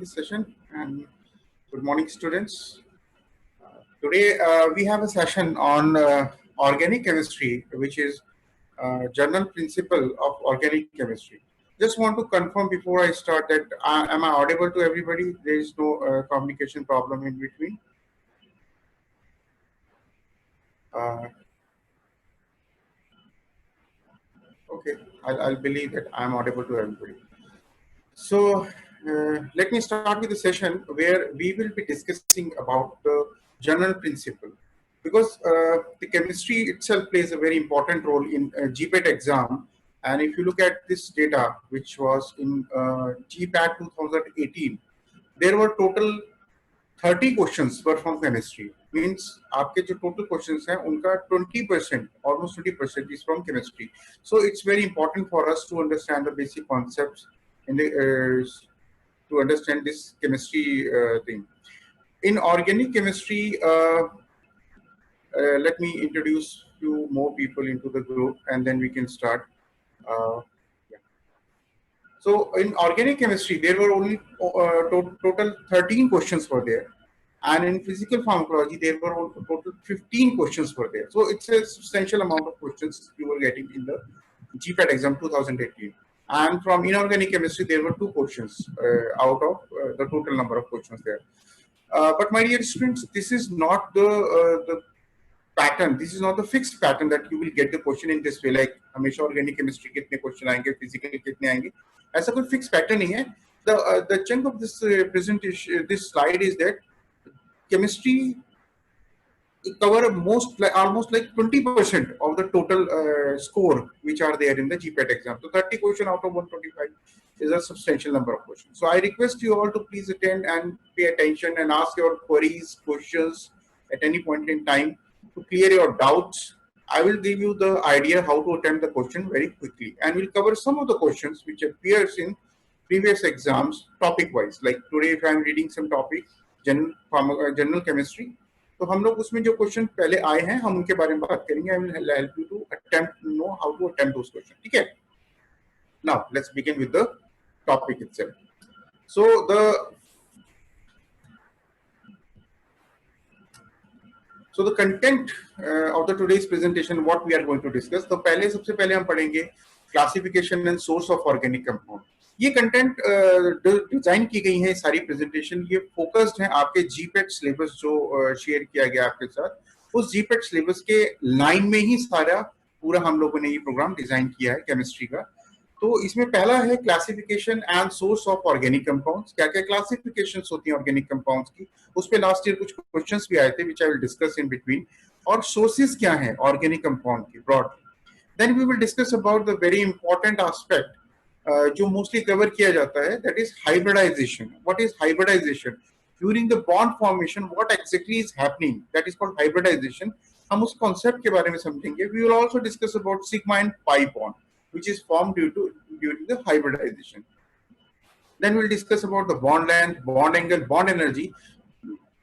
this session, and good morning, students. Today we have a session on organic chemistry, which is general principle of organic chemistry. Just want to confirm before I start that am I audible to everybody? There is no communication problem in between. Okay, I'll believe that I'm audible to everybody. So let me start with the session where we will be discussing about the general principle, because the chemistry itself plays a very important role in GPAT exam. And if you look at this data, which was in GPAT 2018, there were total 30 questions were from chemistry. Means आपके जो total questions हैं उनका 20%, almost 20% is from chemistry. So it's very important for us to understand the basic concepts in the to understand this chemistry thing. In organic chemistry, let me introduce few more people into the group, and then we can start. Yeah. So in organic chemistry, there were only total 13 questions were there. And in physical pharmacology, there were total 15 questions were there. So it's a substantial amount of questions you were getting in the GPAT exam 2018. And from inorganic chemistry, there were 2 questions out of the total number of questions there. But my dear students, this is not the pattern. This is not the fixed pattern that you will get the question in this way. Like हमेशा organic chemistry कितने question आएंगे, physical कितने आएंगे. ऐसा कोई fixed pattern नहीं है. The chunk of this presentation, this slide is that chemistry cover almost like 20% of the total score which are there in the GPAT exam. So 30 question out of 125 is a substantial number of questions. So I request you all to please attend and pay attention and ask your queries, questions at any point in time to clear your doubts. I will give you the idea how to attempt the question very quickly, and we'll cover some of the questions which appears in previous exams topic wise. Like today, if I am reading some topic, general chemistry, तो हम लोग उसमें जो question पहले आए हैं हम उनके बारे में बात करेंगे. I will help you to know how to attempt those questions. ठीक है? Now let's begin with the topic itself. So the content of the today's presentation, what we are going to discuss. तो सबसे पहले हम पढ़ेंगे classification and source of organic compound. ये content design की गई है सारी प्रेजेंटेशन. ये फोकस्ड है आपके जीपेट सिलेबस जो शेयर किया गया आपके साथ. उस जीपेट सिलेबस के लाइन में ही सारा पूरा हम लोगों ने ये प्रोग्राम डिजाइन किया है केमिस्ट्री का. तो इसमें पहला है classification and source of organic compounds. क्या क्या क्लासिफिकेशंस होती हैं ऑर्गेनिक कंपाउंड्स की, उस पे लास्ट ईयर कुछ क्वेश्चंस भी आए थे which I will discuss in between. और सोर्सेज क्या है ऑर्गेनिक कंपाउंड की broadly. Then we will discuss about the very important aspect जो मोस्टली कवर किया जाता है, that is hybridization. What is hybridization? During the bond formation what exactly is happening, that is called hybridization. हम उस concept के बारे में समझेंगे. We will also discuss about sigma and pi bond which is formed during the hybridization. Then we'll discuss about the bond length, bond angle, bond energy.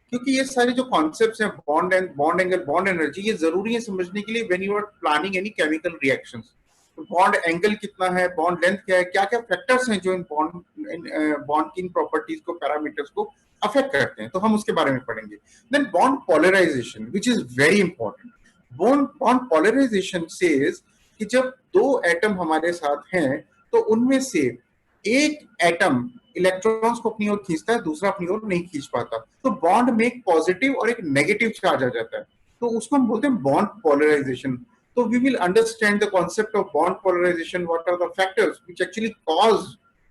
क्योंकि ये सारे जो कॉन्सेप्ट्स हैं bond and bond angle bond energy, ये जरूरी है समझने के लिए when you are planning any chemical reactions. तो बॉन्ड एंगल कितना है, बॉन्ड लेंथ क्या है, क्या क्या फैक्टर्स हैं जो इन बॉन्ड की प्रॉपर्टीज को, पैरामीटर्स को अफेक्ट करते हैं, तो हम उसके बारे में पढ़ेंगे. Then bond polarization which is very important. Bond polarization says कि जब 2 एटम हमारे साथ हैं तो उनमें से एक एटम इलेक्ट्रॉन्स को अपनी ओर खींचता है, दूसरा अपनी ओर नहीं खींच पाता. तो बॉन्ड में एक पॉजिटिव और एक नेगेटिव चार्ज आ जाता है, तो उसको हम बोलते हैं बॉन्ड पोलराइजेशन. तो we will understand the concept of bond polarization, what are the factors which actually cause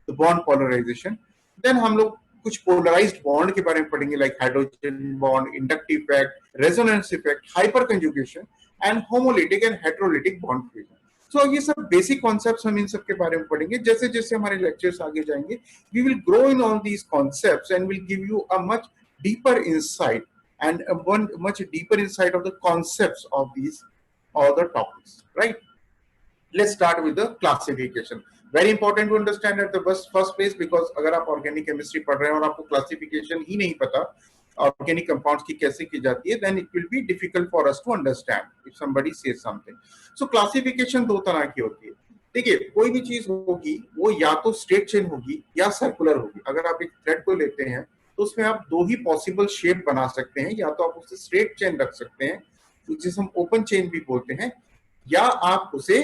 the bond polarization. Then हम लोग कुछ पोलराइज्ड बॉन्ड के बारे में पढ़ेंगे, like hydrogen bond, inductive effect, resonance effect, hyper conjugation and homolytic and heterolytic bond fusion. So ये सब basic concepts हम इन सब के बारे में पढ़ेंगे. जैसे जैसे हमारे लेक्चर्स आगे जाएंगे, we will grow in all these concepts and will give you a much deeper insight and one much deeper insight of the concepts of these other topics, right? Let's start with the classification. Very important to understand at the first place, because अगर आप organic chemistry पढ़ रहे हैं और आपको classification ही नहीं पता organic compounds की कैसे की जाती है, then it will be difficult for us to understand if somebody says something. So classification 2 तरह की होती है. देखिए कोई भी चीज होगी वो या तो स्ट्रेट चेन होगी या सर्कुलर होगी। अगर आप एक थ्रेड को लेते हैं तो उसमें आप दो ही पॉसिबल शेप बना सकते हैं, या तो आप उसे स्ट्रेट चेन रख सकते हैं जिसे हम ओपन चेन भी बोलते हैं, या आप उसे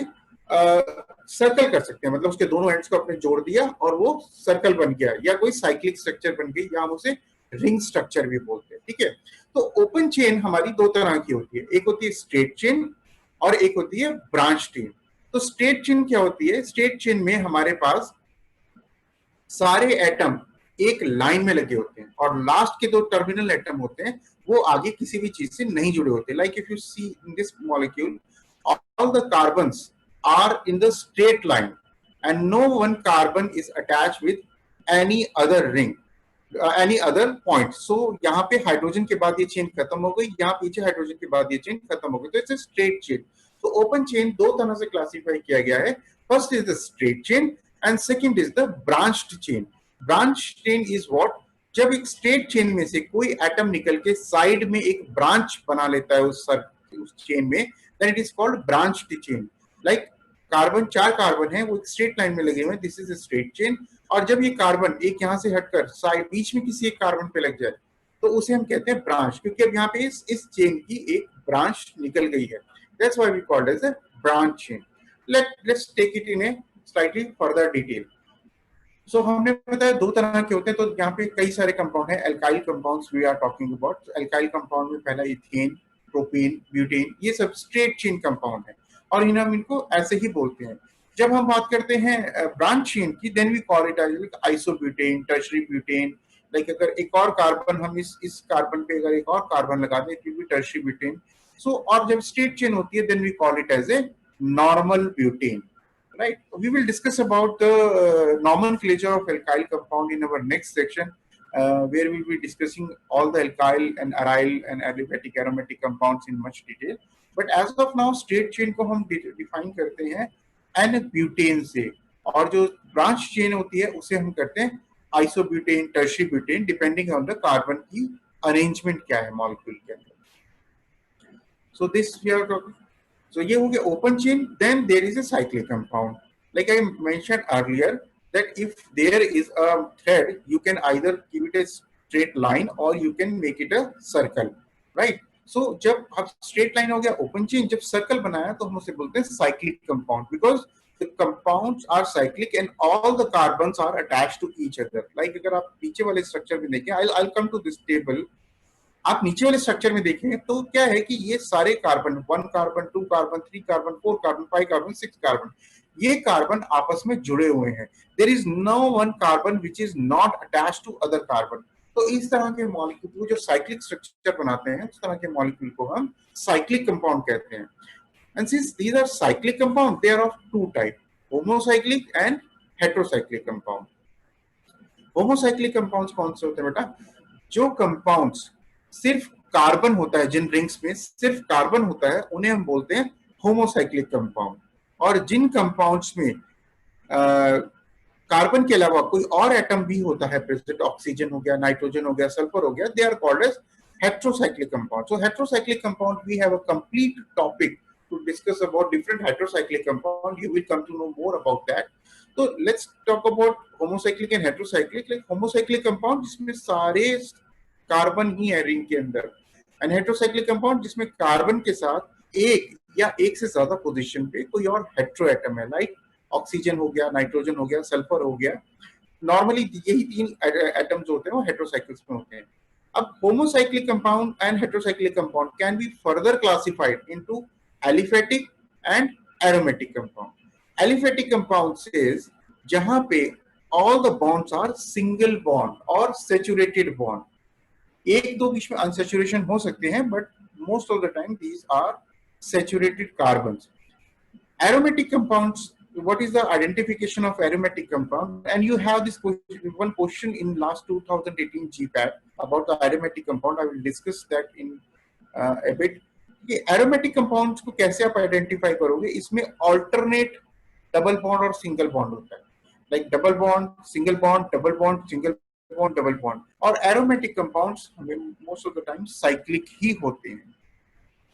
सर्कल कर सकते हैं, मतलब उसके दोनों एंड्स को आपने जोड़ दिया और वो सर्कल बन गया, या कोई साइक्लिक स्ट्रक्चर बन गई, या हम उसे रिंग स्ट्रक्चर भी बोलते हैं। ठीक है, तो ओपन चेन हमारी दो तरह की होती है, एक होती है स्ट्रेट चेन और एक होती है ब्रांच चेन। तो स्ट्रेट चेन क्या होती है? स्ट्रेट चेन में हमारे पास सारे एटम एक लाइन में लगे होते हैं और लास्ट के दो टर्मिनल एटम होते हैं वो आगे किसी भी चीज से नहीं जुड़े होते। Like if you see in this molecule, all the carbons are in the straight line and no one carbon is attached with any other ring, any other point. So यहाँ पे हाइड्रोजन के बाद ये चेन खत्म हो गई, यहाँ पीछे हाइड्रोजन के बाद ये चेन खत्म हो गई, तो इट्स स्ट्रेट चेन। तो ओपन चेन दो तरह से क्लासिफाई किया गया है, first is the straight chain and second is the branched chain. Branch chain is what, जब एक स्ट्रेट चेन में से कोई एटम निकल के साइड में एक ब्रांच बना लेता है उस चेन में, then it is called branched chain. Like carbon, चार कार्बन है वो एक स्ट्रेट लाइन में लगे हुए हैं, दिस इज स्ट्रेट चेन। और जब ये कार्बन एक यहाँ से हटकर साइड बीच में किसी एक कार्बन पे लग जाए तो उसे हम कहते हैं ब्रांच, क्योंकि अब यहाँ पे इस चेन की एक ब्रांच निकल गई है। That's why we called as a branch chain. Let's take it in a slightly further detail. So हमने बताया दो तरह के होते हैं, तो यहाँ पे कई सारे कंपाउंड है। Alkyl compounds we are talking about. Alkyl compound में पहला इथेन, प्रोपेन, ब्यूटेन, ये सब स्ट्रेट चेन कंपाउंड है और हम इनको ऐसे ही बोलते हैं। जब हम बात करते हैं ब्रांच चेन की, then we call it as isobutane, tertiary butane. Like अगर एक और कार्बन हम इस कार्बन पे अगर एक और कार्बन लगा दें, it will be tertiary butane. So और जब स्ट्रेट चेन होती है, then we call it as a normal butane. Right, we will discuss about the nomenclature of alkyl compound in our next section, where we will be discussing all the alkyl and aryl and aliphatic aromatic compounds in much detail. But as of now, straight chain को हम define करते हैं N-butane से, और जो branch chain होती है उसे हम करते हैं isobutane, tertiary butane, depending on the carbon की arrangement क्या है molecule के अंदर. So this we are talking. So ये हो गया open chain. Then there is a cyclic compound. Like I mentioned earlier, that if there is a thread, you can either give it a straight line or you can make it a circle, right? So जब अब straight line हो गया open chain, जब circle बनाया तो हम उसे बोलते हैं cyclic compound, because the compounds are cyclic and all the carbons are attached to each other. Like अगर आप नीचे वाले structure में देखें, I'll come to this table. आप नीचे वाले स्ट्रक्चर में देखें तो क्या है कि ये सारे carbon, 1 carbon, 2 carbon, 3 carbon, 4 carbon, 5 carbon, 6 carbon, ये कार्बन आपस में जुड़े हुए हैं। There is no one carbon which is not attached to other carbon. तो इस तरह के मॉलिक्यूल को जो साइक्लिक स्ट्रक्चर बनाते हैं, उस तरह के मॉलिक्यूल को हम साइक्लिक कंपाउंड कहते हैं। And since these are cyclic compound, they are of two type, homocyclic and heterocyclic compound. Homocyclic compounds कौन से होते हैं बेटा? जो कंपाउंड्स सिर्फ कार्बन होता है, जिन रिंग्स में सिर्फ कार्बन होता है, उन्हें हम बोलते हैं होमोसाइक्लिक कंपाउंड। और जिन कंपाउंड्स में कार्बन के अलावा कोई और एटम भी होता है प्रेजेंट, ऑक्सीजन हो गया, नाइट्रोजन हो गया, सल्फर हो गया, they are called as heterocyclic compound. So heterocyclic compound, we have a complete topic to discuss about different heterocyclic compound. You will come to know more about that. So let's talk about homocyclic and heterocyclic. Like homocyclic compound जिसमें सारे carbon ही है ring के अंदर, and heterocyclic compound जिसमें carbon के साथ एक या एक से ज्यादा पोजीशन पे कोई और हेटेरो एटम है, लाइक ऑक्सीजन हो गया, नाइट्रोजन हो गया, सल्फर हो गया। नॉर्मली यही तीन एटम्स होते हैं वो हेटेरोसाइक्लिक्स में होते हैं। अब homocyclic compound and heterocyclic compound can be further classified into aliphatic and aromatic compound. Aliphatic compound says जहां पे all the bonds are single bond और सैचुरेटेड बॉन्ड, एक दो बीच में अनसैचुरेशन हो सकते हैं, but most of the time these are saturated carbons. Aromatic compounds, what is the identification of aromatic compound? And you have this question, one question in last 2018 GPAT about the aromatic compound. I will discuss that in a bit. ये aromatic compounds को कैसे आप identify करोगे? इसमें alternate double bond और single bond होता है, like double bond, single bond, double bond, single bond, double bond. और aromatic compounds most of the time cyclic ही होते हैं,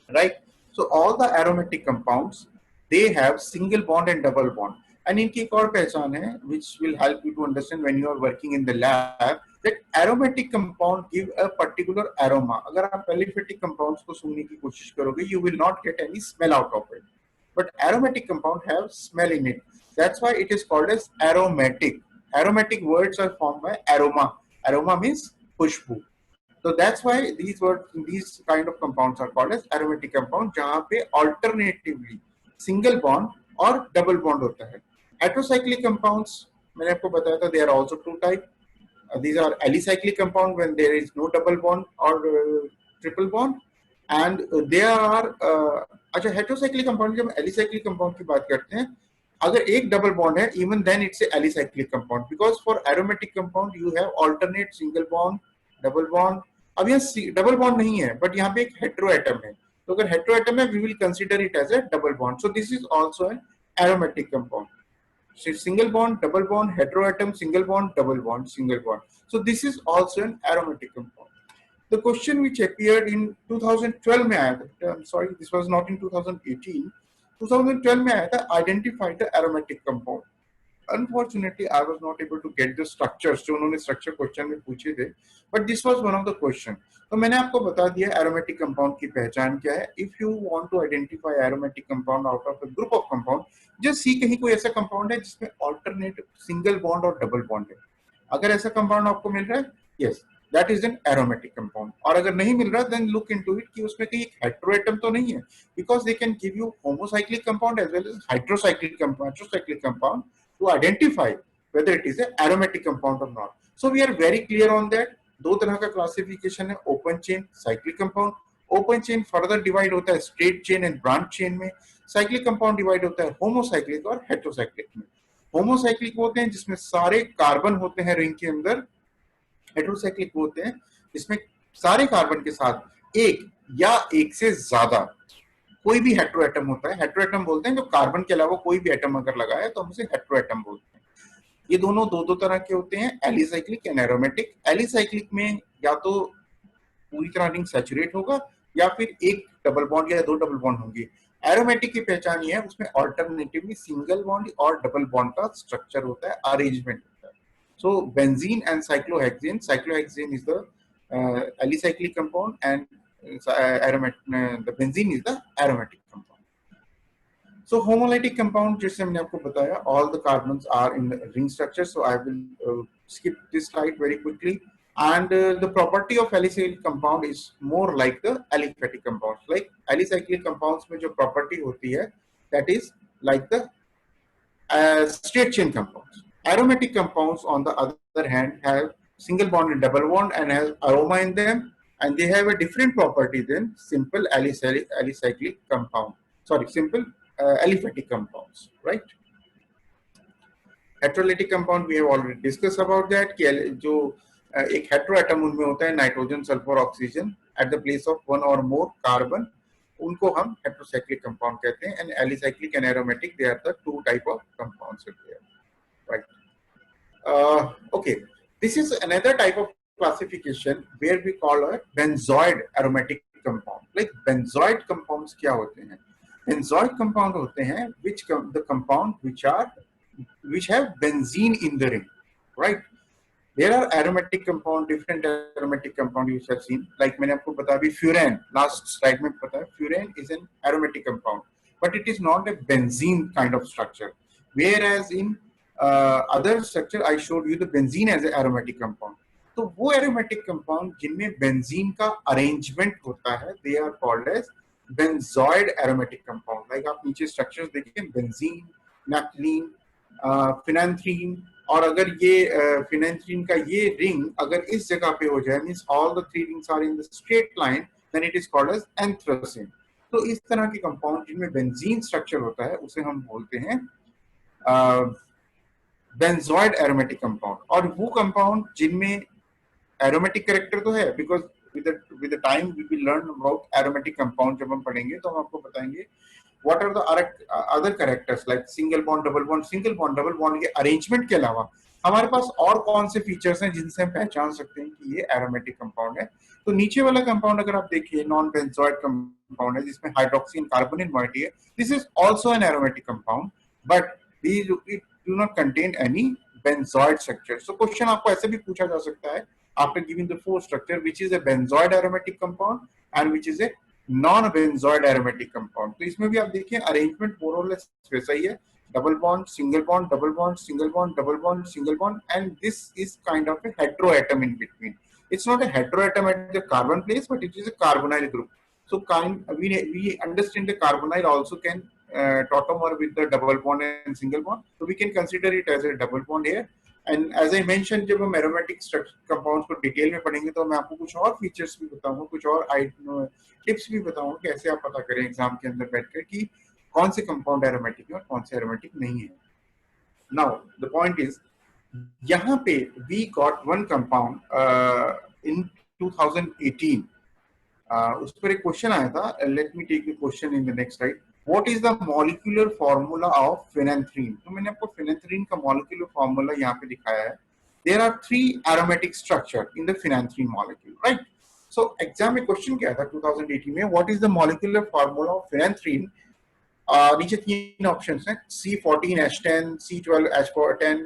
right? So all the aromatic compounds, they have single bond and double bond. And इनकी एक और पहचान है which will help you to understand when you are working in the lab that aromatic compound give a particular aroma. अगर आप aliphatic compounds को सुनने की कोशिश करोगे you will not get any smell out of it, but aromatic compound have smell in it. That's why it is called as aromatic. Aromatic words are formed by aroma. Aroma means Khushboo. So that's why these kind of compounds are called as aromatic compound, जहाँ पे alternatively single bond और double bond होता है. Heterocyclic compounds, मैंने आपको बताया था, they are also two type. These are alicyclic compound when there is no double bond or triple bond, and there are अच्छा heterocyclic compound, जब alicyclic compound की बात करते हैं, अगर एक डबल बॉन्ड है even then it's a alicyclic compound, because for aromatic compound you have alternate single bond, double bond. अब यहाँ डबल बॉन्ड नहीं है बट यहाँ पे एक हेट्रो एटम है, तो अगर हेट्रो एटम है we will consider it as a double bond. So this is also an aromatic compound. Single bond, double bond, heteroatom, single bond, double bond, single bond. So this is also an aromatic compound. The question which appeared in 2012 में आया था, I'm sorry, this was not in 2018. 2012 में आया था, identify the aromatic compound. Unfortunately, I was not able to get the structures जो उन्होंने structure question में पूछे थे, but this was one of the question. तो मैंने आपको बता दिया aromatic compound की पहचान क्या है. If you want to identify aromatic compound out of a group of compound, just see कहीं कोई ऐसा compound है जिसमें alternate single bond और double bond है. अगर ऐसा compound आपको मिल रहा है, yes, that is an aromatic compound. और अगर नहीं मिल रहा, then look into it कि उसमें कहीं एक heteroatom तो नहीं है, because they can give you homocyclic compound as well as heterocyclic compound to identify whether it is an aromatic compound or not. So we are very clear on that. दो तरह का क्लासिफिकेशन है, open chain, cyclic compound. Open chain further divide होता है straight chain and branch chain में. Cyclic compound divide होता है homocyclic और हेटेरोसाइक्लिक में. होमोसाइक्लिक होते हैं जिसमें सारे कार्बन होते हैं रिंग के अंदर. हेटेरोसाइक्लिक होते हैं जिसमें सारे कार्बन के साथ एक या एक से ज्यादा कोई भी हेटेरोएटम होता है. हेटेरोएटम बोलते हैं जो कार्बन के अलावा कोई भी एटम अगर लगा है तो हम उसे हेटेरोएटम बोलते हैं. ये दोनों दो दो तरह के होते हैं, एलिसाइक्लिक एंड एरोमेटिक. एलिसाइक्लिक में या तो पूरी तरह रिंग सैचुरेट होगा या फिर एक डबल बॉन्ड या दो डबल बॉन्ड होंगे. एरोमेटिक की पहचान ये है उसमें ऑल्टरनेटिवली सिंगल बॉन्ड और डबल बॉन्ड का स्ट्रक्चर होता है, अरेंजमेंट होता है. सो benzene and cyclohexane. Cyclohexane is the alicyclic compound and the benzene is the aromatic compound. So homolytic compound, जैसे मैंने आपको बताया, all the carbons are in the ring structure. So I will skip this slide very quickly. And the property of alicyclic compound is more like the aliphatic compounds. Like alicyclic compounds में जो property होती है, that is like the straight chain compounds. Aromatic compounds, on the other hand, have single bond and double bond and has aroma in them, and they have a different property than simple alicyclic compound. Sorry, simple aliphatic compounds, right? Heterolytic compound we have already discussed about that कि जो एक heteroatom उनमें होता है nitrogen sulphur oxygen at the place of one or more carbon, उनको हम heterocyclic compound कहते हैं. And alicyclic and aromatic, they are the two type of compounds there, right? Okay, this is another type of classification where we call a benzoid aromatic compound. Like benzoid compounds क्या होते हैं? Benzoid compound होते हैं the compound which have benzene in the ring, right? There are aromatic compound, different aromatic compound you have seen. Like मैंने आपको बताया भी furan, last slide में बताया, furan is an aromatic compound, but it is not a benzene kind of structure. Whereas in other structure I showed you the benzene as an aromatic compound. तो वो aromatic compound जिनमें benzene का arrangement होता है, they are called as benzoid aromatic compound. Like आप नीचे structures देखिए, benzene, naphthalene, phenanthrene. और अगर ये phenanthrene का ये रिंग अगर इस जगह पे हो जाए, means all the three rings are in the straight line, then it is called as anthracene. तो इस तरह के कंपाउंड जिनमें बेंजीन स्ट्रक्चर होता है उसे हम बोलते हैं benzoid aromatic compound. और वो कंपाउंड जिनमें aromatic character तो है, because with the time we will learn about aromatic compound. जब हम पढ़ेंगे तो हम आपको बताएंगे what are the other characters like single bond, double bond. Single bond, double bond के arrangement के अलावा हमारे पास और कौन से फीचर्स हैं जिनसे हम पहचान सकते हैं कि ये aromatic compound है. तो नीचे वाला कंपाउंड अगर आप देखिए, नॉन बेंजोइड कंपाउंड है जिसमें हाइड्रोक्सी एंड कार्बोनिल मॉइटी है. This is also an aromatic compound, but these it do not contain any benzoid structure. So question आपको ऐसे भी पूछा जा सकता है after giving the four structure, which is a benzoid aromatic compound and which is a non benzoid aromatic compound. तो इसमें भी आप देखिए अरेंजमेंट more or less वैसा ही है, double bond, single bond, double bond, single bond, double bond, single bond, and this is kind of a heteroatom in between. It's not a heteroatom at the carbon place, but it is a carbonyl group. So we understand the carbonyl also can tautomer with the double bond and single bond. So we can consider it as a double bond here. And as I mentioned, जब हम aromatic compounds को detail में पढ़ेंगे तो मैं आपको कुछ और फीचर्स भी बताऊंगा, कुछ और टिप्स भी बताऊंगा कैसे आप पता करें एग्जाम के अंदर बैठकर कि कौन से कंपाउंड एरोमेटिक है और कौन से एरोमेटिक नहीं है. नाउ द पॉइंट इज, यहाँ पे we got one compound in 2018. उस पर एक क्वेश्चन आया था. Let me take the question in the next slide. What is the molecular formula of phenanthrene? तो मैंने आपको फिनेंथ्रीन का मॉलिक्यूलर फॉर्मूला यहाँ पे दिखाया है. There are 3 aromatic structure in the phenanthrene molecule, right? So exam में क्वेश्चन क्या था 2018 में, what is the molecular formula of phenanthrene? नीचे 3 ऑप्शंस हैं, C14H10, C12H10,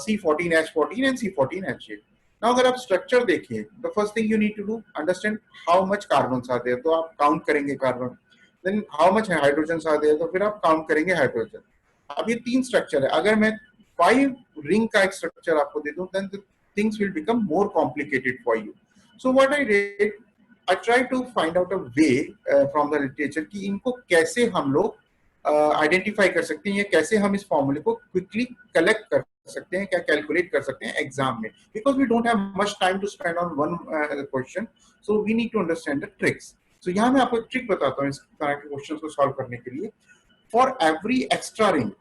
C14H14 and C14H8. Now अगर आप स्ट्रक्चर देखिए, the first thing you need to do understand how much carbon are there. तो आप काउंट करेंगे carbon. Then how much hydrogen are there, तो फिर आप काउंट करेंगे हाइड्रोजन. अब ये 3 स्ट्रक्चर है. अगर मैं 5 रिंग का एक स्ट्रक्चर आपको दे दूं, then things will become more complicated for you. So what I did, I try to find out a way from the literature कि इनको कैसे हम लोग आइडेंटिफाई कर सकते हैं या कैसे हम इस फॉर्मूले को क्विकली कलेक्ट कर सकते हैं, क्या कैलकुलेट कर सकते हैं एग्जाम में. Because we don't have much time to spend on one question, so we need to understand the tricks. So यहाँ मैं आपको एक ट्रिक बताता हूँ इस तरह के क्वेश्चन को सॉल्व करने के लिए. For every extra ring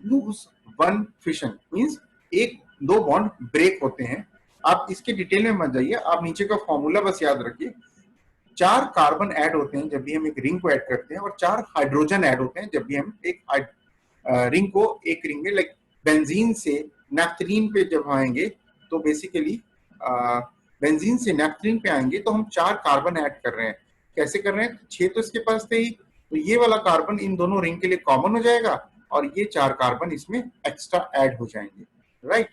use one fission, means 1-2 bond break होते हैं. आप इसके डिटेल में मत जाइए, आप नीचे का फॉर्मूला बस याद रखिए. 4 कार्बन ऐड होते हैं जब भी हम एक रिंग को ऐड करते हैं और 4 हाइड्रोजन ऐड होते हैं जब भी हम एक रिंग को एक रिंग में, लाइक बेंजीन से नैप्थलीन पे जब आएंगे तो बेसिकली बेंजीन से नैप्थलीन पे आएंगे तो हम 4 कार्बन ऐड कर रहे हैं. कैसे कर रहे हैं? 6 तो इसके पास थे ही, तो ये वाला कार्बन इन दोनों रिंग के लिए कॉमन हो जाएगा और ये 4 कार्बन इसमें एक्स्ट्रा ऐड हो जाएंगे, राइट?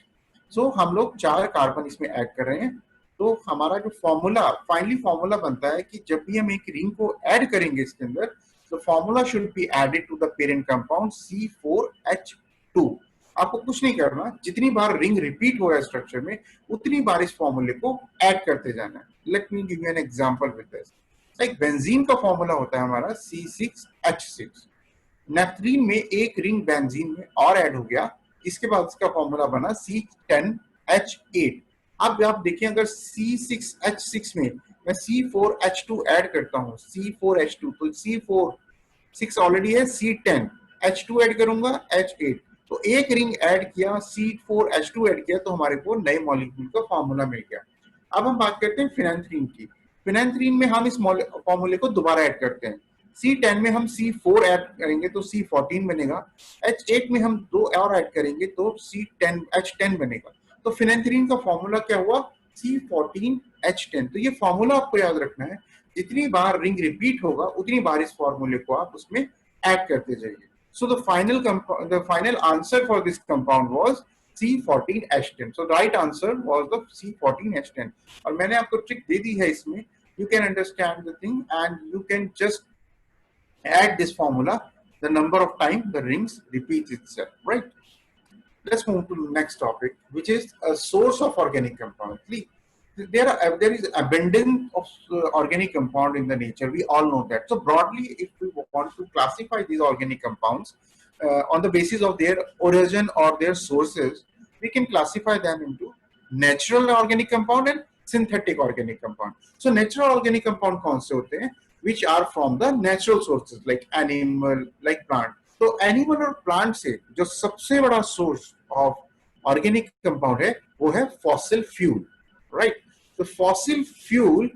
सो हम लोग 4 कार्बन इसमें ऐड कर रहे हैं. तो हमारा जो फॉर्मूला फाइनली फॉर्मूला बनता है कि जब भी हम एक रिंग को ऐड करेंगे इसके अंदर, तो formula should be added to the parent compound C4H2. आपको कुछ नहीं करना, जितनी बार रिंग रिपीट हो रहा है स्ट्रक्चर में उतनी बार इस फॉर्मूले को ऐड करते जाना है. Let me give you an example with this. Like benzene का फॉर्मूला होता है हमारा C6H6. नेफ्थलीन में एक रिंग बेंजीन में और ऐड हो गया, इसके बाद इसका फॉर्मूला बना C10H8. अब आप देखिए, अगर C6H6 में मैं C4H2 ऐड करता हूं, C4H2, तो C4 ऑलरेडी है, C10H2 ऐड करूंगा H8, तो एक रिंग ऐड किया, C4H2 ऐड किया, तो हमारे को नए मॉलिक्यूल का फॉर्मूला मिल गया. अब हम बात करते हैं फिनेंथ्रीन की. फिनेंथ्रीन में हम इस फॉर्मूले को दोबारा ऐड करते हैं. C10 में हम C4 ऐड करेंगे तो C14 बनेगा. H8 में हम 2 और ऐड करेंगे तो H10 बनेगा. तो फिनेंथ्रीन का फॉर्मूला क्या हुआ? C14H10. तो ये फॉर्मूला आपको याद रखना है. जितनी बार रिंग रिपीट होगा उतनी बार इस फॉर्मूले को आप उसमें ऐड करते जाइए. So the final answer for this compound was C14H10. So right answer was the C14H10. और मैंने आपको ट्रिक दे दी है इसमें. You can understand the thing and you can just add this formula the number of time the rings repeat itself, right? Let's move to the next topic, which is a source of organic compound. There is abundance of organic compound in the nature. We all know that. So broadly, if we want to classify these organic compounds on the basis of their origin or their sources, we can classify them into natural organic compound and synthetic organic compound. So natural organic compound कौन से होते हैं? Which are from the natural sources like animal, like plant. तो animal और plant से जो सबसे बड़ा सोर्स ऑफ ऑर्गेनिक कंपाउंड है वो है फॉसिल फ्यूल, राइट? तो फॉसिल फ्यूल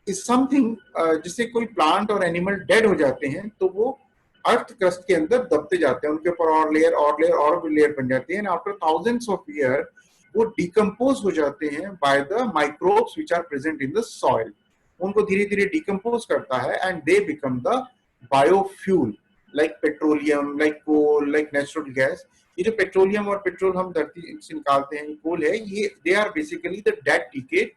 इज समथिंग जिससे कोई प्लांट और एनिमल डेड हो जाते हैं तो वो अर्थ क्रस्ट के अंदर दबते जाते हैं, उनके ऊपर और लेयर और लेयर और लेयर बन जाती है. And after thousands of year वो डिकम्पोज हो जाते हैं by the microbes which are present in the soil. उनको धीरे धीरे डिकम्पोज करता है and they become the biofuel. Like petroleum, like coal, like natural gas. ये जो पेट्रोलियम और पेट्रोल हम धरती से निकालते हैं, कोल है, ये they are basically the dead decayed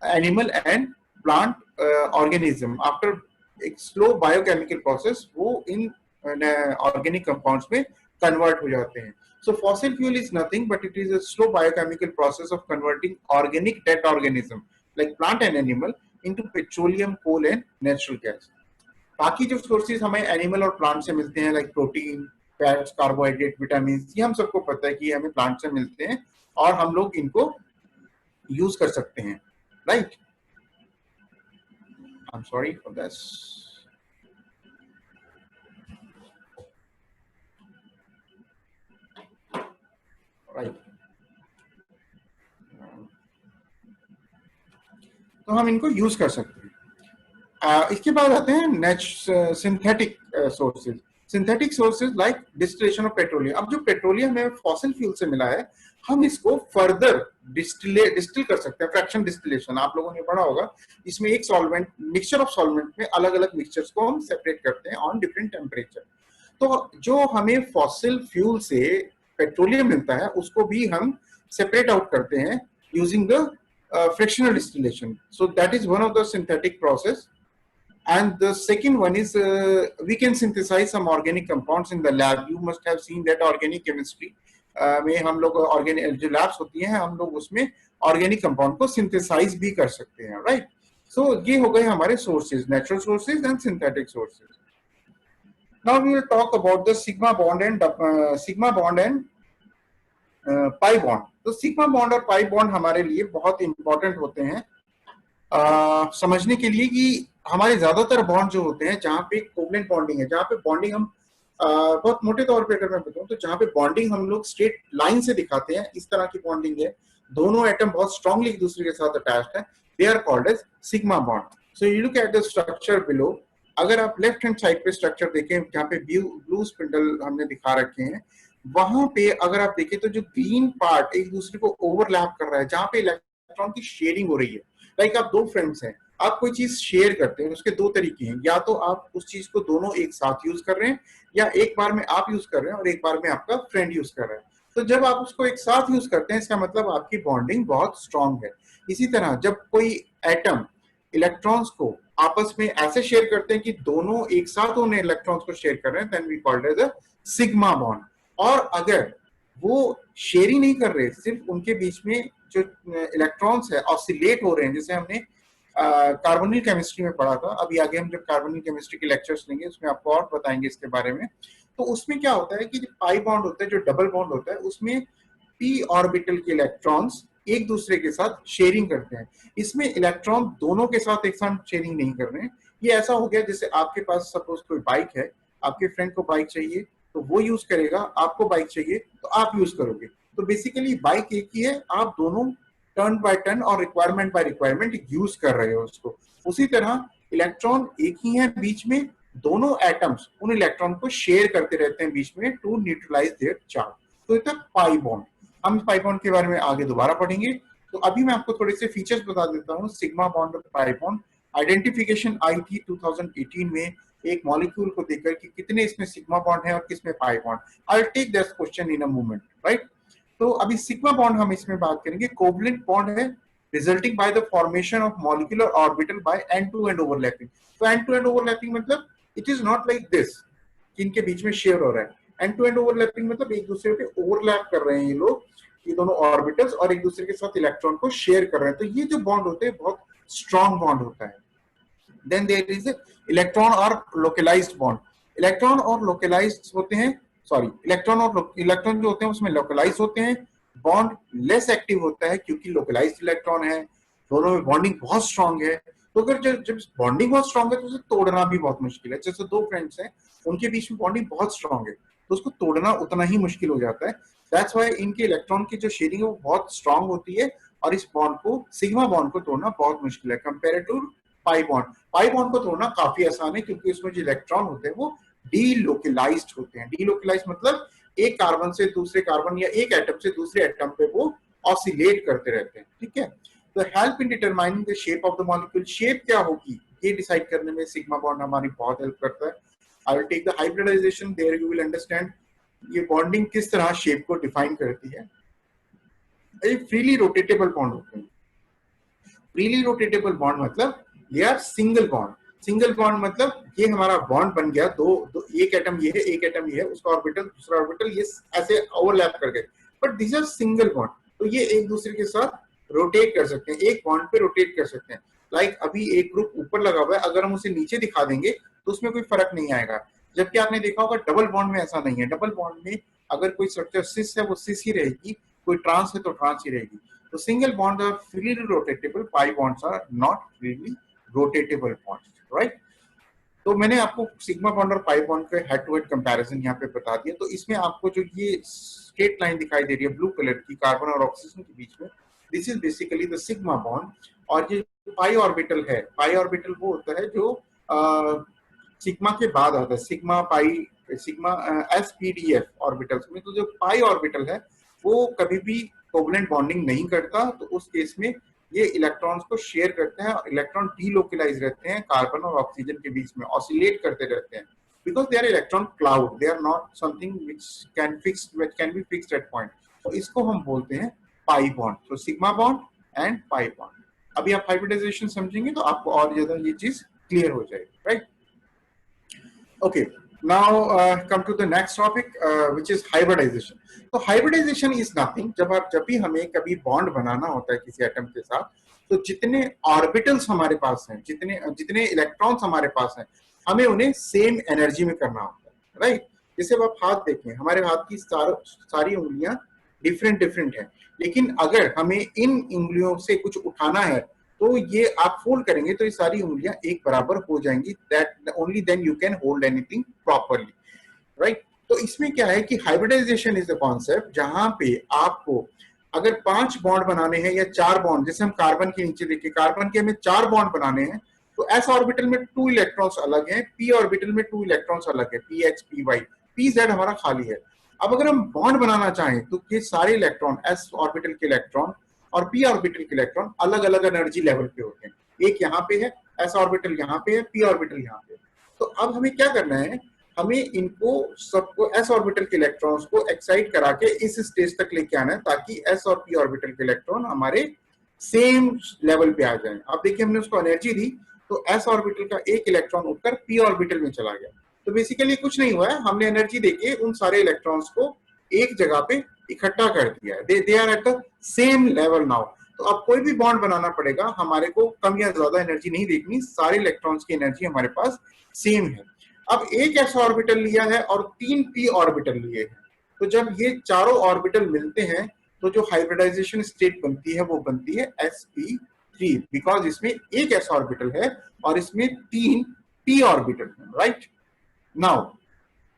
animal and plant organism after एक स्लो बायोकेमिकल प्रोसेस, वो इन ऑर्गेनिक कंपाउंड्स में कन्वर्ट हो जाते हैं। So fossil fuel is nothing but it is a slow biochemical process of converting organic dead organism like plant and animal into petroleum, coal and natural gas. बाकी जो sources हमें animal और plant से मिलते हैं like protein, fats, carbohydrate, vitamin, ये हम सबको पता है कि हमें प्लांट से मिलते हैं और हम लोग इनको यूज कर सकते हैं, right? I am sorry for this, right? तो हम इनको यूज कर सकते हैं। इसके बाद आते हैं synthetic sources. Synthetic sources like distillation of petroleum. अब जो पेट्रोलियम है फॉसिल फ्यूल से मिला है, हम इसको फर्दर डिस्टिल कर सकते हैं, फ्रैक्शन डिस्टिलेशन। आप लोगों ने पढ़ा होगा, इसमें एक सॉल्वेंट, मिक्सचर ऑफ सॉल्वेंट में अलग अलग मिक्सचर्स को हम सेपरेट करते हैं ऑन डिफरेंट टेम्परेचर। तो जो हमें फॉसिल फ्यूल से पेट्रोलियम मिलता है, उसको भी हम सेपरेट आउट करते हैं using the frictional distillation. So that is one of the synthetic process. And the second one is we can synthesize some organic compounds in the lab. You must have seen that organic chemistry में हम लोग organic जो labs होती हैं, हम लोग उसमें organic compound को synthesize भी कर सकते हैं, right? So ये हो गए हमारे sources, natural sources and synthetic sources. Now we will talk about the sigma bond and pi bond. तो सिग्मा बॉन्ड और पाई बॉन्ड हमारे लिए बहुत इंपॉर्टेंट होते हैं समझने के लिए कि हमारे ज्यादातर बॉन्ड जो होते हैं जहां पे कोवलेंट बॉन्डिंग है, जहां पे बॉन्डिंग हम बहुत मोटे तौर पे अगर मैं बताऊं तो जहां पे बॉन्डिंग हम लोग स्ट्रेट लाइन से दिखाते हैं, इस तरह की बॉन्डिंग है, दोनों एटम बहुत स्ट्रांगली एक दूसरे के साथ अटैच्ड है, they are called as sigma bond. So you look at the structure below. अगर आप लेफ्ट हैंड साइड पे स्ट्रक्चर देखें जहाँ पे ब्लू स्पिंडल हमने दिखा रखे हैं, वहां पे अगर आप देखें तो जो ग्रीन पार्ट एक दूसरे को ओवरलैप कर रहा है, जहां पे इलेक्ट्रॉन की शेयरिंग हो रही है। लाइक आप दो फ्रेंड्स हैं, आप कोई चीज शेयर करते हैं, उसके दो तरीके हैं, या तो आप उस चीज को दोनों एक साथ यूज कर रहे हैं, या एक बार में आप यूज कर रहे हैं और एक बार में आपका फ्रेंड यूज कर रहा है। तो जब आप उसको एक साथ यूज करते हैं, इसका मतलब आपकी बॉन्डिंग बहुत स्ट्रांग है। इसी तरह जब कोई एटम इलेक्ट्रॉन्स को आपस में ऐसे शेयर करते हैं कि दोनों एक साथ उन्हें इलेक्ट्रॉन्स को शेयर कर रहे हैं, then we called as a sigma bond. और अगर वो शेयर ही नहीं कर रहे, सिर्फ उनके बीच में जो इलेक्ट्रॉन्स है ऑसिलेट हो रहे हैं, जैसे हमने कार्बोनिल केमिस्ट्री में पढ़ा था, अभी आगे हम जब कार्बोनिल केमिस्ट्री के लेक्चर्स लेंगे उसमें आपको और बताएंगे इसके बारे में। तो उसमें क्या होता है कि जो पाई बॉन्ड होता है, जो डबल बॉन्ड होता है, उसमें पी ऑर्बिटल के इलेक्ट्रॉन्स एक दूसरे के साथ शेयरिंग करते हैं। इसमें इलेक्ट्रॉन दोनों के साथ एक साथ शेयरिंग नहीं कर रहे हैं। ये ऐसा हो गया जैसे आपके पास सपोज कोई बाइक है, आपके फ्रेंड को बाइक चाहिए तो वो यूज करेगा, आपको बाइक चाहिए तो आप यूज करोगे। तो बेसिकली बाइक एक ही है, आप दोनों टर्न बाय टर्न और रिक्वायरमेंट बाय रिक्वायरमेंट यूज कर रहे हो उसको। उसी तरह इलेक्ट्रॉन एक ही है बीच में, दोनों एटम्स उन इलेक्ट्रॉन को शेयर करते रहते हैं बीच में टू न्यूट्रलाइज देयर चार्ज। तो इतना पाई बॉन्ड। हम पाई बॉन्ड के बारे में आगे दोबारा पढ़ेंगे। तो अभी मैं आपको थोड़े से फीचर्स बता देता हूँ सिग्मा बॉन्ड और पाई बॉन्ड। आइडेंटिफिकेशन आई थी 2018 में एक मॉलिक्यूल को देखकर कि कितने इसमें सिग्मा बॉन्ड है और किसमें pi bond. I will take this question in a moment, right? तो अभी सिग्मा बॉन्ड हम इसमें बात करेंगे। कोवलेंट बॉन्ड है resulting by the formation of molecular orbital by end to end overlapping. तो एंड टू एंड ओवरलैपिंग मतलब it is not like this कि इनके बीच में शेयर हो रहा है। एंड टू एंड ओवरलैपिंग मतलब एक दूसरे पे ओवरलैप कर रहे हैं ये लोग, ये दोनों ऑर्बिटल्स, और एक दूसरे के साथ इलेक्ट्रॉन को शेयर कर रहे हैं। तो ये जो बॉन्ड होते हैं बहुत स्ट्रॉन्ग बॉन्ड होता है। Then there is इलेक्ट्रॉन और लोकलाइज्ड बॉन्ड। इलेक्ट्रॉन और लोकलाइज्ड होते हैं, सॉरी, इलेक्ट्रॉन जो होते हैं उसमें लोकलाइज होते हैं। बॉन्ड लेस एक्टिव होता है क्योंकि लोकलाइज्ड इलेक्ट्रॉन है, दोनों में बॉन्डिंग बहुत स्ट्रांग है। तो अगर जब बॉन्डिंग बहुत स्ट्रांग है तो उसे तोड़ना भी बहुत मुश्किल है। जैसे दो फ्रेंड्स हैं, उनके बीच में बॉन्डिंग बहुत स्ट्रांग है, तो उसको तोड़ना उतना ही मुश्किल हो जाता है। दैट्स व्हाई इनके इलेक्ट्रॉन की जो शेयरिंग है वो बहुत स्ट्रांग होती है, और इस बॉन्ड को, सिग्मा बॉन्ड को तोड़ना बहुत मुश्किल है compare to pi bond. Pi bond को तोड़ना काफी आसान है क्योंकि उसमें जो इलेक्ट्रॉन होते हैं वो डीलोकलाइज्ड होते हैं। डीलोकलाइज्ड मतलब एक कार्बन से दूसरे कार्बन या एक एटम से दूसरे एटम पे वो ऑसिलेट करते रहते हैं, ठीक है? तो help in determining the shape of the molecule. Shape क्या होगी ये डिसाइड करने में सिग्मा बॉन्ड हमारी बहुत हेल्प करता है। I will take the hybridization, there you will understand ये बॉन्डिंग किस तरह शेप को डिफाइन करती है। ये फ्रीली रोटेटेबल बॉन्ड होते हैं। फ्रीली रोटेटेबल बॉन्ड मतलब ये are single bond. Single bond मतलब ये हमारा बॉन्ड बन गया, दो एक एटम ये है, एक एटम ये है, उसका ऑर्बिटल दूसरा ऑर्बिटल, ये ऐसे ओवरलैप कर गए, but this are single bond. तो ये एक दूसरे के साथ रोटेट कर सकते हैं, एक बॉन्ड पे रोटेट कर सकते हैं। लाइक अभी एक ग्रुप ऊपर लगा हुआ है, अगर हम उसे नीचे दिखा देंगे तो उसमें कोई फर्क नहीं आएगा। जबकि आपने देखा होगा डबल बॉन्ड में ऐसा नहीं है। डबल बॉन्ड में अगर कोई स्ट्रक्चर सिस है वो सिस ही रहेगी, कोई ट्रांस है तो ट्रांस ही रहेगी। तो single bonds are freely rotatable, pi bonds are not freely rotatable bonds, right? तो मैंने आपको सिग्मा बॉन्ड और पाई बॉन्ड के हेड टू हेड कंपैरिजन यहाँ पे बता दिया। तो इसमें आपको जो ये स्ट्रेट लाइन दिखाई दे रही है ब्लू कलर की कार्बन और ऑक्सीजन के बीच में, this is basically the sigma bond. और ये पाई ऑर्बिटल है, पाई ऑर्बिटल वो होता है जो सिग्मा के बाद आता है, sigma pi, sigma SPDF orbitals में। तो जो पाई ऑर्बिटल है वो कभी भी कोवलेंट बॉन्डिंग नहीं करता, तो उस केस में ये इलेक्ट्रॉन्स को शेयर करते हैं और इलेक्ट्रॉन डीलोकलाइज रहते हैं कार्बन और ऑक्सीजन के बीच में, ऑसिलेट करते रहते हैं, because they are electron cloud, they are not something which can be fixed at point. तो इसको हम बोलते हैं पाई बॉन्ड। तो sigma bond and pi bond. अभी आप हाइब्रिडाइजेशन समझेंगे तो आपको और ज्यादा ये चीज क्लियर हो जाएगी, right? Okay, now come to the next topic, which is hybridization. तो hybridization is nothing, जब भी हमें कभी बॉन्ड बनाना होता है किसी एटम के साथ, तो जितने ऑर्बिटल्स हमारे पास हैं, जितने इलेक्ट्रॉन्स हमारे पास हैं, हमें उन्हें सेम एनर्जी में करना होता है, राइट? जैसे अब आप हाथ देखें, हमारे हाथ की सारी उंगलियां डिफरेंट हैं, लेकिन अगर हमें इन उंगलियों से कुछ उठाना है तो ये आप फोल्ड करेंगे तो ये सारी उंगलियां एक बराबर हो जाएंगी। That only then you can hold anything properly, right? तो इसमें क्या है कि हाइब्रिडाइजेशन इज द कॉन्सेप्ट जहां पे आपको अगर 5 बॉन्ड बनाने हैं या 4 बॉन्ड, जैसे हम कार्बन के नीचे देखिए, कार्बन के हमें 4 बॉन्ड बनाने हैं, तो एस ऑर्बिटल में 2 इलेक्ट्रॉन्स अलग हैं, पी ऑर्बिटल में 2 इलेक्ट्रॉन्स अलग है, P X P Y, P Z हमारा खाली है। अब अगर हम बॉन्ड बनाना चाहें तो ये सारे इलेक्ट्रॉन, एस ऑर्बिटल के इलेक्ट्रॉन और पी ऑर्बिटल के इलेक्ट्रॉन अलग अलग एनर्जी लेवल पे होते हैं। एक यहाँ पे है, एस ऑर्बिटल यहाँ पे है, पी ऑर्बिटल यहाँ पे। तो अब हमें क्या करना है, हमें इनको सबको, एस ऑर्बिटल के इलेक्ट्रॉन्स को एक्साइट करा के इस स्टेज तक लेके आना है ताकि एस और पी ऑर्बिटल के इलेक्ट्रॉन हमारे सेम लेवल पे आ जाए। अब देखिए हमने उसको एनर्जी दी तो एस ऑर्बिटल का एक इलेक्ट्रॉन उठकर पी ऑर्बिटल में चला गया। तो बेसिकली कुछ नहीं हुआ है, हमने एनर्जी देके उन सारे इलेक्ट्रॉन्स को एक जगह पे इकट्ठा कर दिया है। They are at the same level now. तो अब कोई भी बॉन्ड बनाना पड़ेगा, हमारे को कम या ज्यादा एनर्जी नहीं देखनी, सारे इलेक्ट्रॉन्स की एनर्जी हमारे पास सेम है। अब एक एस ऑर्बिटल लिया है और 3 पी ऑर्बिटल लिए हैं, तो जब ये चारों ऑर्बिटल मिलते हैं तो जो हाइब्रिडाइजेशन स्टेट बनती है वो बनती है sp3, बिकॉज इसमें एक एस ऑर्बिटल है और इसमें 3 पी ऑर्बिटल है, राइट? नाउ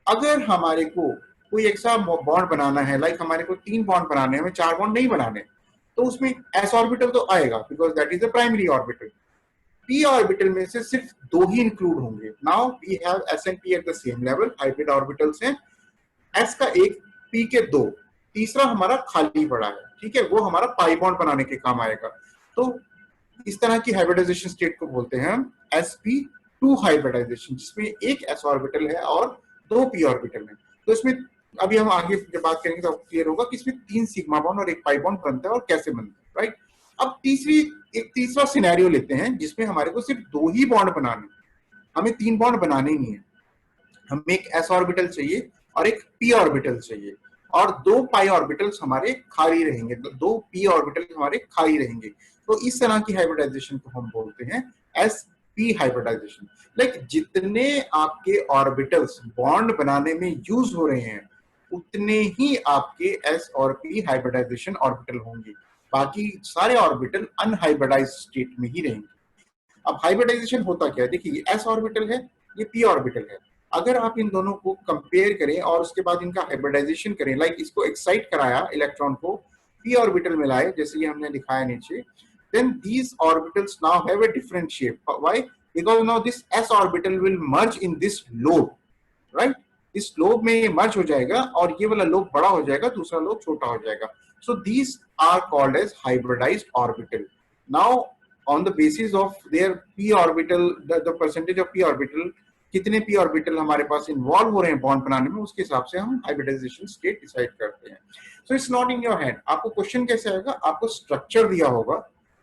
अगर हमारे को कोई एक्स्ट्रा बॉन्ड बनाना है, लाइक हमारे को 3 बॉन्ड बनाने हैं, हमें 4 बॉन्ड नहीं बनाने, तो उसमें एस ऑर्बिटल तो आएगा because that is the primary orbital. P orbital में से सिर्फ 2 ही इंक्लूड होंगे। Now we have S and P at the same level, hybrid orbitals हैं, एस का 1, पी के 2, तीसरा हमारा खाली पड़ा है, ठीक है, वो हमारा पाई बॉन्ड बनाने के काम आएगा। तो इस तरह की हाइब्रिडाइजेशन स्टेट को बोलते हैं हम sp2 हाइब्रिडाइजेशन, जिसमें एक s ऑर्बिटल है और 2 p ऑर्बिटल है। तो इसमें अभी हम आगे जब बात करेंगे तो क्लियर होगा कि इसमें 3 सिग्मा बॉन्ड और 1 पाई बॉन्ड बनता है और कैसे बनता है, राइट? अब एक तीसरा सिनेरियो लेते हैं जिसमें हमारे को सिर्फ 2 ही बॉन्ड बनाने, हमें 3 बॉन्ड बनाने ही नहीं है, हमें एक s ऑर्बिटल चाहिए और एक p ऑर्बिटल चाहिए और 2 पाई ऑर्बिटल्स हमारे खाली रहेंगे, तो 2 p ऑर्बिटल हमारे खाली रहेंगे। तो इस तरह की हाइब्रिडाइजेशन को हम बोलते हैं sp हाइब्रिडाइजेशन। लाइक जितने आपके ऑर्बिटल्स बॉन्ड बनाने में यूज हो रहे हैं उतने ही आपके s और p हाइब्रिडाइजेशन ऑर्बिटल होंगे, बाकी सारे ऑर्बिटल अनहाइब्रिडाइज्ड स्टेट में ही रहेंगे। अब हाइब्रिडाइजेशन होता क्या है, देखिए s ऑर्बिटल है, ये p ऑर्बिटल है, अगर आप इन दोनों को कंपेयर करें और उसके बाद इनका हाइब्रिडाइजेशन करें, लाइक इसको एक्साइट कराया, इलेक्ट्रॉन को p ऑर्बिटल में लाए, जैसे ये हमने दिखाया नीचे, then these orbitals now have a different shape. Why? Because now this s orbital will merge in this lobe, right? इस लोब में ये मर्ज हो जाएगा और ये वाला लोब बड़ा हो जाएगा, दूसरा लोब छोटा हो जाएगा। So these are called as hybridized orbital. Now on the basis of their p orbital, the percentage of p orbital कितने पी ऑर्बिटल हमारे पास इन्वॉल्व हो रहे हैं बॉन्ड बनाने में, उसके हिसाब से हम हाइब्रिडाइजेशन स्टेट डिसाइड करते हैं। So it's not in your hand. आपको क्वेश्चन कैसे आएगा, आपको स्ट्रक्चर दिया होगा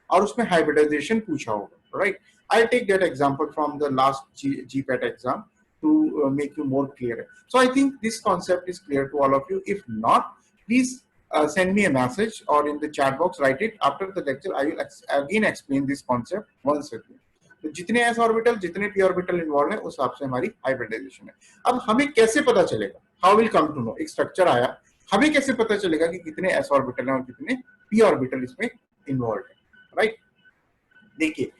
और उसमें हाइब्रिडाइजेशन पूछा होगा, right. I take that example from the last GPAT exam to make you more clear. So I think this concept is clear to all of you. If not, please send me a message or in the chat box, write it. After the lecture, I will again explain this concept once again. तो जितने s orbital, जितने p orbital involve है, उस हिसाब से हमारी hybridisation है। अब हमें कैसे पता चलेगा, how will come to know, एक स्ट्रक्चर आया, हमें कैसे पता चलेगा कि कितने s ऑर्बिटल हैं और कितने p ऑर्बिटल इसमें इन्वॉल्व है, राइट। देखिए,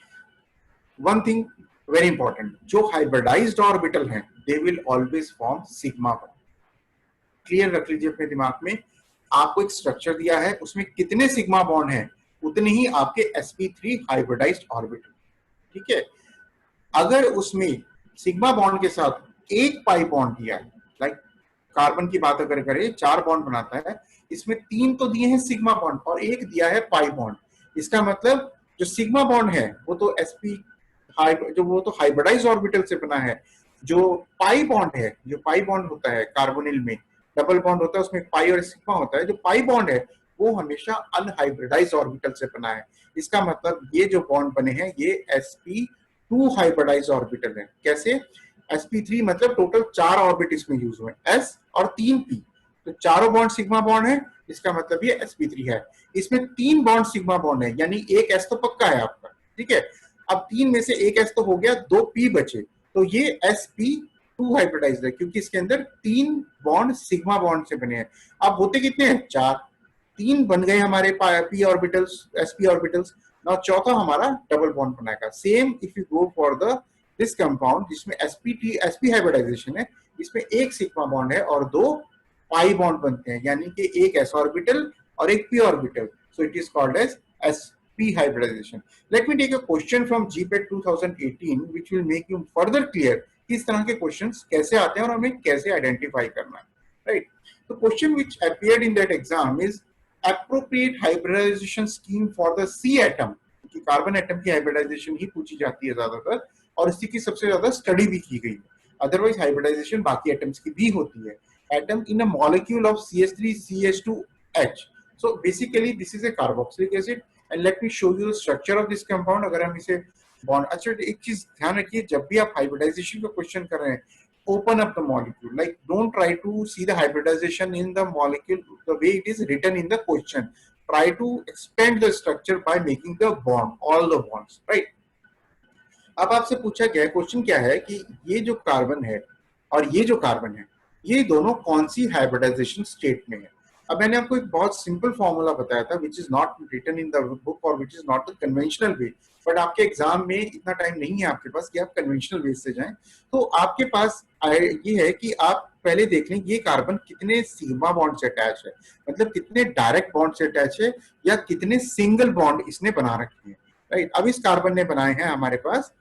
वन थिंग वेरी इंपॉर्टेंट, जो हाइब्रिडाइज्ड ऑर्बिटल हैं they will always form sigma bond. Clear रख लीजिए अपने दिमाग में, आपको एक स्ट्रक्चर दिया है, उसमें कितने सिग्मा बॉन्ड हैं उतने ही आपके sp3 हाइब्रिडाइज्ड ऑर्बिटल, ठीक है। अगर उसमें सिग्मा बॉन्ड के साथ एक पाई बॉन्ड दिया है, लाइक कार्बन की बात अगर करें 4 बॉन्ड बनाता है, इसमें 3 तो दिए हैं सिग्मा बॉन्ड और एक दिया है पाई बॉन्ड। इसका मतलब जो सिग्मा बॉन्ड है वो तो sp जो वो तो हाइब्रिडाइज्ड ऑर्बिटल से बना है। जो पाई बॉन्ड है, जो पाई बॉन्ड होता है कार्बोनिल में, डबल बॉन्ड होता है, उसमें पाई और सिग्मा होता है, जो पाई बॉन्ड है वो हमेशा अनहाइब्रिडाइज्ड ऑर्बिटल से बना है। इसका मतलब ये जो बॉन्ड बने हैं ये sp2 हाइब्रिडाइज्ड ऑर्बिटल है। कैसे, sp3 मतलब टोटल 4 ऑर्बिट इसमें यूज हुए, s और 3 p, तो चारों बॉन्ड सिग्मा बॉन्ड है, इसका मतलब ये sp3 है। इसमें 3 बॉन्ड सिग्मा बॉन्ड है, यानी एक s तो पक्का है आपका, ठीक है। अब 3 में से एक s तो हो गया, 2 p बचे, तो ये sp2 हाइब्रिडाइज्ड है क्योंकि इसके अंदर 3 बॉन्ड सिग्मा बॉन्ड से बने हैं। अब होते कितने हैं, 4, 3 बन गए हमारे p orbitals, sp orbitals. Now चौथा हमारा डबल बॉन्ड बनाएगा। Same if you go for the this compound जिसमें sp हाइब्रिडाइजेशन है, इसमें एक सिग्मा बॉन्ड है और 2 पाई बॉन्ड बनते हैं, यानी कि एक s ऑर्बिटल और एक p orbital, so it is called as sp hybridization. Let me take a question from GPAT 2018 which will make you further clear किस तरह के क्वेश्चंस कैसे आते हैं और हमें कैसे आइडेंटिफाई करना है, राइट। तो question which appeared in that exam is appropriate hybridization scheme for the C atom, कि कार्बन एटम की हाइब्रिडाइजेशन ही पूछी जाती है ज्यादातर और इसी की सबसे ज्यादा स्टडी भी की गई है। अदरवाइज हाइब्रिडाइजेशन बाकी एटम्स की भी होती है। Atom in a molecule of CH3CH2H, so basically this is a carboxylic acid and let me show you the structure of this compound। अगर हम इसे बॉन्ड, अच्छा एक चीज ध्यान रखिए, जब भी आप हाइब्रिडाइजेशन का क्वेश्चन कर रहे हैं, open up the molecule, like don't try to see the hybridization in the molecule the way it is written in the question. Try to expand the structure by making the bond, all the bonds, right। अब आपसे पूछा गया question क्या है कि ये जो carbon है और ये जो कार्बन है, ये दोनों कौन सी हाइब्रिडाइजेशन स्टेट में है। अब मैंने आपको एक बहुत सिंपल फॉर्मूला बताया था which is not written in the book और which is not the conventional way, but आपके एग्जाम में इतना टाइम नहीं है आपके पास कि आप कन्वेंशनल वे से जाएं। तो आपके पास ये है कि आप पहले देख लें ये कार्बन कितने सिग्मा बॉन्ड से अटैच है, मतलब कितने डायरेक्ट बॉन्ड से अटैच है या कितने सिंगल बॉन्ड इसने बना रखे हैं, राइट। अब इस कार्बन ने बनाए हैं हमारे पास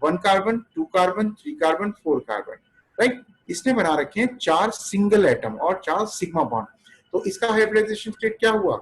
1 carbon, 2 carbon, 3 carbon, 4 carbon, right. इसने बना रखे हैं 4 सिंगल एटम और 4 सिग्मा बॉन्ड। तो इसका हाइब्रिडाइजेशन स्टेट क्या हुआ,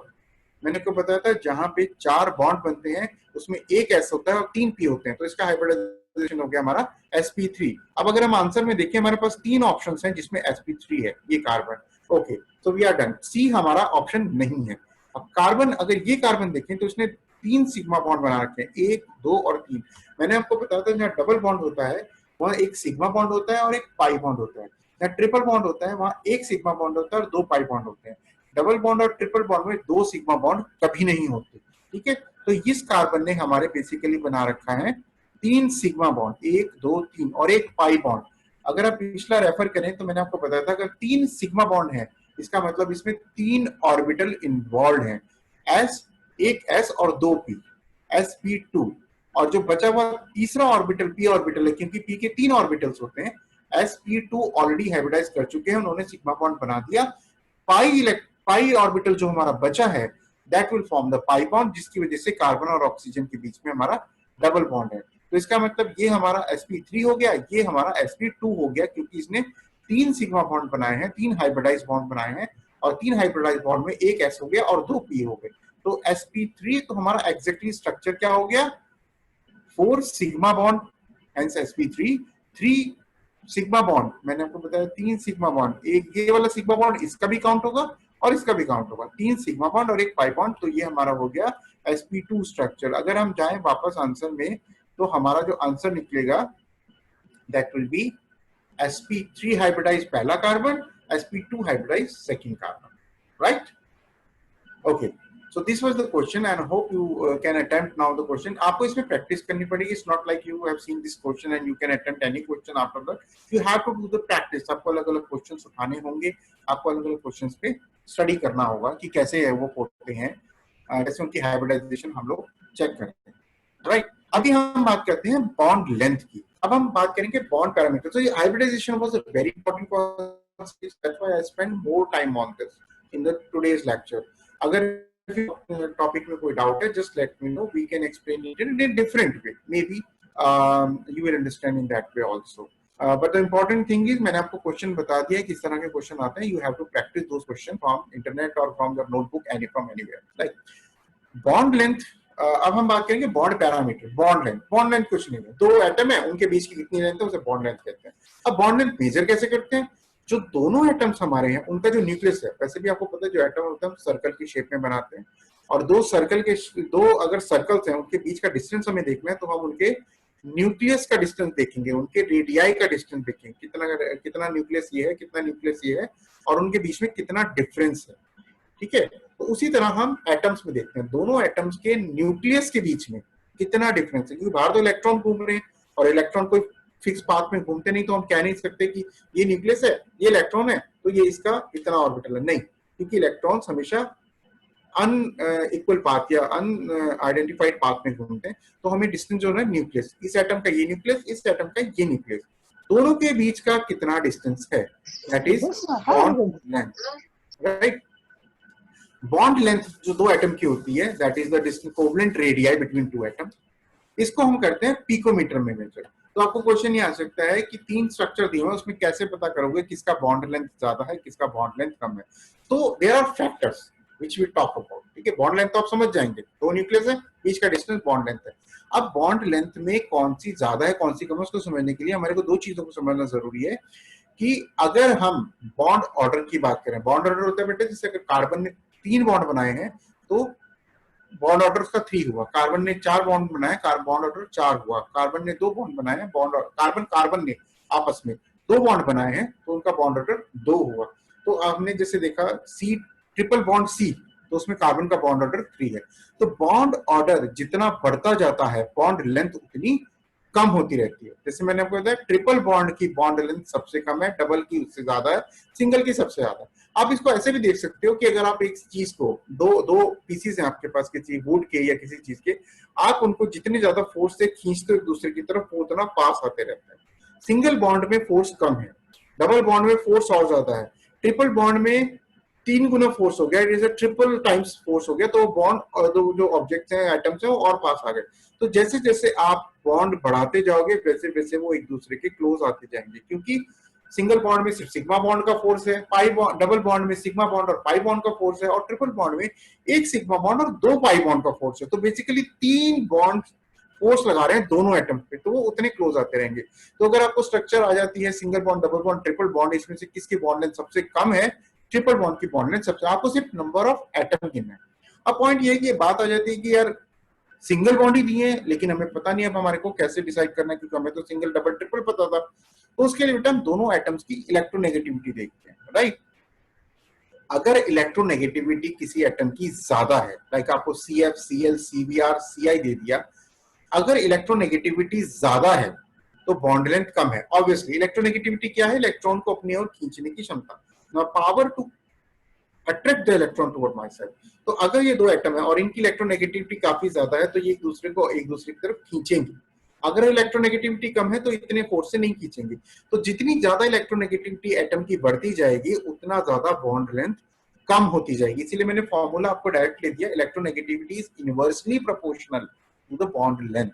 मैंने आपको बताया था जहां पे 4 बॉन्ड बनते हैं उसमें एक s होता है और 3 p होते हैं, तो इसका हाइब्रिडाइजेशन हो गया हमारा sp3। अब अगर हम आंसर में देखें हमारे पास 3 ऑप्शंस हैं जिसमें sp3 है, ये कार्बन, ओके, तो वी आर डन। सी हमारा ऑप्शन नहीं है। अब कार्बन, अगर ये कार्बन देखें तो इसने 3 सिग्मा बॉन्ड बना रखे हैं, 1, 2 और 3। मैंने आपको बताया था जहाँ डबल बॉन्ड होता है वहाँ एक सिग्मा बॉन्ड होता है और एक पाई बॉन्ड होता है। जहाँ ट्रिपल बॉन्ड होता है वहाँ एक सिग्मा बॉन्ड होता है और 2 पाई बॉन्ड होते हैं। डबल बॉन्ड और ट्रिपल बॉन्ड में 2 सिग्मा बॉन्ड कभी नहीं होते, ठीक है। तो इस कार्बन ने हमारे बेसिकली बना रखा है 3 सिग्मा बॉन्ड, 1, 2, 3 और एक पाई बॉन्ड। अगर आप पिछला रेफर करें तो मैंने आपको बताया था अगर 3 सिग्मा बॉन्ड है इसका मतलब इसमें 3 ऑर्बिटल इन्वॉल्व हैं, s, एक s और 2 p, sp2। और जो बचा हुआ तीसरा ऑर्बिटल p ऑर्बिटल है, क्योंकि p के 3 ऑर्बिटल्स होते हैं, sp2 ऑलरेडी हाइब्रिडाइज कर चुके हैं, उन्होंने सिग्मा बॉन्ड बना दिया। पाई ऑर्बिटल जो हमारा बचा है that will form the pi bond, जिसकी वजह से कार्बन और ऑक्सीजन के बीच में हमारा डबल बॉन्ड है। तो इसका मतलब ये हमारा sp3 हो गया, ये हमारा sp2 हो गया, क्योंकि इसने 3 सिग्मा बॉन्ड बनाए हैं, 3 हाइब्रिडाइज बॉन्ड बनाए हैं और 3 हाइब्रिडाइज बॉन्ड में एक s हो गया और 2 p हो गए। तो sp3 तो हमारा एग्जैक्टली स्ट्रक्चर क्या हो गया, 4 sigma bond, hence sp3, 3 sigma bond, मैंने आपको बताया 3 सिग्मा बॉन्ड, एक ये वाला सिग्मा बॉन्ड इसका भी काउंट होगा और इसका भी काउंट होगा, 3 सिग्मा बॉन्ड और एक पाई बॉन्ड, तो ये हमारा हो गया sp2 स्ट्रक्चर। अगर हम जाएं वापस आंसर में तो हमारा जो आंसर निकलेगा that will be sp3 hybridize पहला कार्बन, sp2 hybridize second carbon, right? Okay, so this was the question and I hope you can attempt now the question. आपको इसमें प्रैक्टिस करनी पड़ेगी, it's not like you have seen this question and you can attempt any question after that. You have to do the practice. आपको अलग अलग questions उठाने होंगे, आपको अलग अलग क्वेश्चंस पे स्टडी करना होगा कि कैसे है वो होते हैं, कैसे उनकी हाइब्रिडाइजेशन हम लोग चेक करते हैं, राइट? अभी हम बात करते हैं बॉन्ड लेंथ की। अब हम बात करेंगे बॉन्ड पैरामीटर। तो ये hybridization was a very important concept, that's why I spend more time on this in the today's lecture. अगर टॉपिक में कोई डाउट है, just let me know, we can explain it in a different way, maybe you will understand in that way also. But the important thing is, मैंने आपको question बता दिया है किस तरह के क्वेश्चन आते हैं, you have to practice those questions from internet or from your notebook, any from anywhere. Like bond length, अब हम बात करेंगे बॉन्ड पैरामीटर। बॉन्ड लेंथ कुछ नहीं है, दो एटम है उनके बीच की कितनी लेंथ है उसे बॉन्ड लेंथ कहते हैं। अब बॉन्ड लेंथ मेजर कैसे करते हैं? जो दोनों एटम्स हमारे हैं उनका जो न्यूक्लियस है, वैसे भी आपको पता है जो एटम होता है सर्कल की शेप में बनाते हैं, और दो अगर सर्कल्स हैं उनके बीच का डिस्टेंस हमें देखना है तो हम उनके न्यूक्लियस का डिस्टेंस देखेंगे, उनके रेडियाई का डिस्टेंस देखेंगे, कितना न्यूक्लियस ये है, कितना न्यूक्लियस ये है, और उनके बीच में कितना डिफरेंस है, ठीक है? तो उसी तरह हम एटम्स में देखते हैं, दोनों एटम्स के न्यूक्लियस के बीच में कितना डिफरेंस है, क्योंकि बाहर तो इलेक्ट्रॉन घूम रहे हैं और इलेक्ट्रॉन कोई फिक्स पाथ में घूमते नहीं, तो हम कह नहीं सकते कि ये न्यूक्लियस है, ये इलेक्ट्रॉन है, तो ये इसका इतना ऑर्बिटल है, नहीं, क्योंकि इलेक्ट्रॉन्स हमेशा अनइक्वल पाथ या अनआइडेंटिफाइड पाथ में घूमते हैं। तो हमें डिस्टेंस जो है न्यूक्लियस, इस एटम का ये न्यूक्लियस, इस एटम का ये न्यूक्लियस, दोनों के बीच का कितना डिस्टेंस है, that is bond length, right? Bond length जो दो एटम की होती है, that is the distance covalent radii between two atom, इसको हम करते हैं पिकोमीटर में मेजर। तो आपको क्वेश्चन ये आ सकता है कि 3 स्ट्रक्चर दिए हुए हैं, उसमें कैसे पता करोगे किसका बॉन्ड लेंथ ज्यादा है, किसका बॉन्ड लेंथ कम है? तो there are factors which we talk about, ठीक है? बॉन्ड लेंथ तो आप समझ जाएंगे, दो न्यूक्लियस है, बीच का डिस्टेंस बॉन्ड लेंथ है। अब बॉन्ड लेंथ में कौन सी ज्यादा है कौन सी कम है, उसको समझने के लिए हमारे को 2 चीजों को समझना जरूरी है कि अगर हम बॉन्ड ऑर्डर की बात करें, बॉन्ड ऑर्डर होता है बेटे, जैसे अगर कार्बन ने 3 बॉन्ड बनाए हैं तो बॉन्ड ऑर्डर उसका 3 हुआ, कार्बन ने 4 बॉन्ड बनाए, बॉन्ड ऑर्डर 4 हुआ, कार्बन ने 2 बॉन्ड बनाए हैं, कार्बन ने आपस में 2 बॉन्ड बनाए हैं तो उनका बॉन्ड ऑर्डर 2 हुआ। तो आपने जैसे देखा सी ट्रिपल बॉन्ड सी, तो उसमें कार्बन का बॉन्ड ऑर्डर 3 है। तो बॉन्ड ऑर्डर जितना बढ़ता जाता है बॉन्ड लेंथ उतनी कम होती रहती है। जैसे मैंने आपको बताया ट्रिपल बॉन्ड की बॉन्ड लेंथ सबसे कम है, डबल की उससे ज्यादा है, सिंगल की सबसे ज्यादा है। आप इसको ऐसे भी देख सकते हो कि अगर आप एक चीज को दो पीसीज हैं आपके पास किसी वुड के या किसी चीज के, आप उनको जितनी ज्यादा फोर्स से खींचते हो एक दूसरे की तरफ वो उतना पास आते रहते हैं। सिंगल बॉन्ड में फोर्स कम है, डबल बॉन्ड में फोर्स और ज्यादा है, ट्रिपल बॉन्ड में 3 गुना फोर्स हो गया, it is a triple times force हो गया, तो बॉन्ड और जो ऑब्जेक्ट्स हैं एटम्स हैं वो और पास आ गए। तो जैसे जैसे आप बॉन्ड बढ़ाते जाओगे वैसे वैसे वो एक दूसरे के क्लोज आते जाएंगे, क्योंकि सिंगल बॉन्ड में सिर्फ सिग्मा बॉन्ड का फोर्स है, डबल बॉन्ड में सिग्मा बॉन्ड और पाई बॉन्ड का फोर्स है, और ट्रिपल बॉन्ड में एक सिग्मा बॉन्ड और 2 पाई बॉन्ड का फोर्स है। तो बेसिकली 3 बॉन्ड फोर्स लगा रहे हैं दोनों एटम पे, तो वो उतने क्लोज आते रहेंगे। तो अगर आपको स्ट्रक्चर आ जाती है single bond, double bond, triple bond, इसमें से किसकी बॉन्ड लेंथ सबसे कम है, ट्रिपल बॉन्ड की बॉन्ड लेंथ सबसे, आपको सिर्फ नंबर ऑफ एटम गिनना है। अब पॉइंट ये है कि बात आ जाती है कि यार सिंगल बॉन्ड ही दिए हैं लेकिन हमें पता नहीं अब हमारे को कैसे डिसाइड करना है, क्योंकि हमें तो सिंगल डबल ट्रिपल पता था। तो उसके लिए बेटा हम दोनों एटम्स की इलेक्ट्रोनेगेटिविटी देखते हैं, राइट? अगर इलेक्ट्रोनेगेटिविटी किसी एटम की ज्यादा है, लाइक आपको CF, Cl, CBr, Ci दे दिया, अगर इलेक्ट्रोनेगेटिविटी ज्यादा है तो बॉन्ड लेंथ कम है। ऑब्वियसली इलेक्ट्रोनेगेटिविटी क्या है? इलेक्ट्रॉन को अपनी ओर खींचने की क्षमता, power to attract the electron toward my side. तो अगर ये दो एटम है और इनकी इलेक्ट्रोनेगेटिविटी काफी ज्यादा है तो ये एक दूसरे की तरफ खींचेंगे। अगर इलेक्ट्रोनेगेटिविटी कम है तो इतने फोर्स से नहीं खींचेंगे। तो जितनी ज्यादा इलेक्ट्रोनेगेटिविटी एटम की बढ़ती जाएगी उतना ज्यादा बॉन्ड लेंथ कम होती जाएगी। इसीलिए मैंने फॉर्मूला आपको डायरेक्ट ले दिया, electronegativity is inversely proportional to the bond length.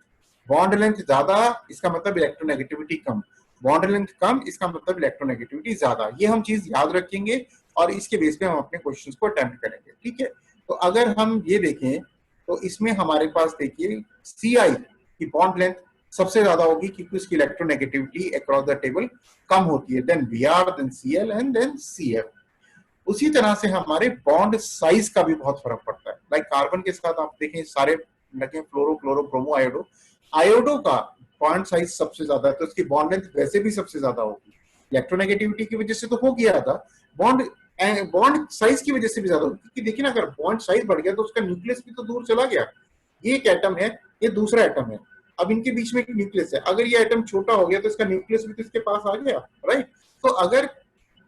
Bond length ज्यादा इसका मतलब इलेक्ट्रोनेगेटिविटी कम, बॉन्ड लेंथ कम इसका मतलब इलेक्ट्रोनेगेटिविटी ज्यादा। ये हम चीज याद रखेंगे और इसके बेस पे हम अपने क्वेश्चंस को अटेम्प्ट करेंगे, ठीक है? तो अगर हम ये देखें तो इसमें हमारे पास देखिए Ci की बॉन्ड लेंथ सबसे ज्यादा होगी क्योंकि उसकी इलेक्ट्रोनेगेटिविटी अक्रॉस द टेबल कम होती है, then Br, then Cl and then Cf। उसी तरह से हमारे बॉन्ड साइज का भी बहुत फर्क पड़ता है। लाइक कार्बन के साथ आप देखें सारे लगे fluoro chloro bromo iodo, iodo का बॉन्ड साइज सबसे ज्यादा है, तो उसकी बॉन्ड लेंथ वैसे भी सबसे ज्यादा होगी। इलेक्ट्रोनेगेटिविटी की वजह से तो हो गया था, बॉन्ड बॉन्ड साइज की वजह से भी ज्यादा होगी, क्योंकि देखिए ना अगर बॉन्ड साइज बढ़ गया तो उसका न्यूक्लियस भी तो दूर चला गया। ये एक एटम है, ये दूसरा एटम है, अब इनके बीच में एक न्यूक्लियस है, अगर ये एटम छोटा हो गया तो इसका न्यूक्लियस भी तो इसके पास आ गया, राइट। तो अगर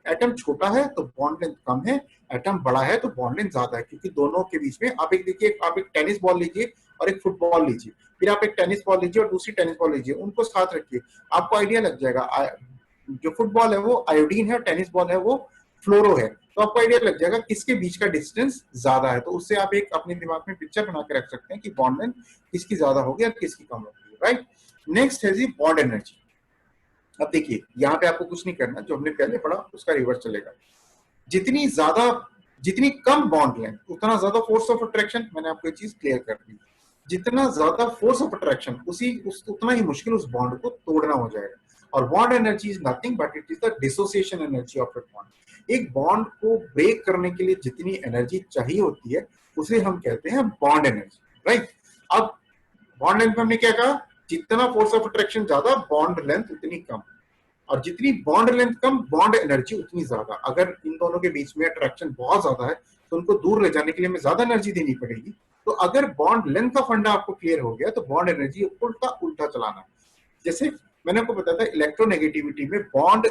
एटम छोटा है तो बॉन्ड लेंथ कम है, एटम बड़ा है तो बॉन्ड लेंथ ज्यादा है, क्योंकि दोनों के बीच में आप एक देखिए, आप एक टेनिस बॉल लीजिए और एक फुटबॉल लीजिए, फिर आप एक टेनिस बॉल लीजिए और दूसरी टेनिस बॉल लीजिए, उनको साथ रखिए, आपको आइडिया लग जाएगा। जो फुटबॉल है वो आयोडीन है और टेनिस बॉल है वो फ्लोरो है, तो आपको आइडिया लग जाएगा किसके बीच का डिस्टेंस ज्यादा है। तो उससे आप एक अपने दिमाग में पिक्चर बना के रख सकते हैं कि बॉन्ड लेंथ किसकी ज्यादा होगी और किसकी कम होगी, राइट। नेक्स्ट है जी बॉन्ड एनर्जी। अब देखिए यहाँ पे आपको कुछ नहीं करना, जो हमने पहले पढ़ा उसका रिवर्स चलेगा। जितनी कम बॉन्ड लेंथ उतना ज्यादा फोर्स ऑफ अट्रैक्शन, मैंने आपको ये चीज क्लियर कर दी। जितना ज्यादा फोर्स ऑफ अट्रैक्शन उतना ही मुश्किल उस बॉन्ड को तोड़ना हो जाएगा। और bond energy is nothing but it is the dissociation energy of a bond. एक बॉन्ड को ब्रेक करने के लिए जितनी एनर्जी चाहिए होती है उसे हम कहते हैं बॉन्ड एनर्जी, राइट। अब बॉन्ड लेंथ में हमने क्या कहा, जितना फोर्स ऑफ अट्रैक्शन ज्यादा बॉन्ड लेंथ उतनी कम, और जितनी बॉन्ड लेंथ कम बॉन्ड एनर्जी उतनी ज्यादा। अगर इन दोनों के बीच में अट्रैक्शन बहुत ज्यादा है तो उनको दूर ले जाने के लिए हमें ज्यादा एनर्जी देनी पड़ेगी। तो अगर बॉन्ड लेंथ का फंडा आपको क्लियर हो गया तो बॉन्ड एनर्जी उल्टा उल्टा चलाना है। जैसे मैंने आपको बताया था इलेक्ट्रोनेगेटिविटी में बॉन्ड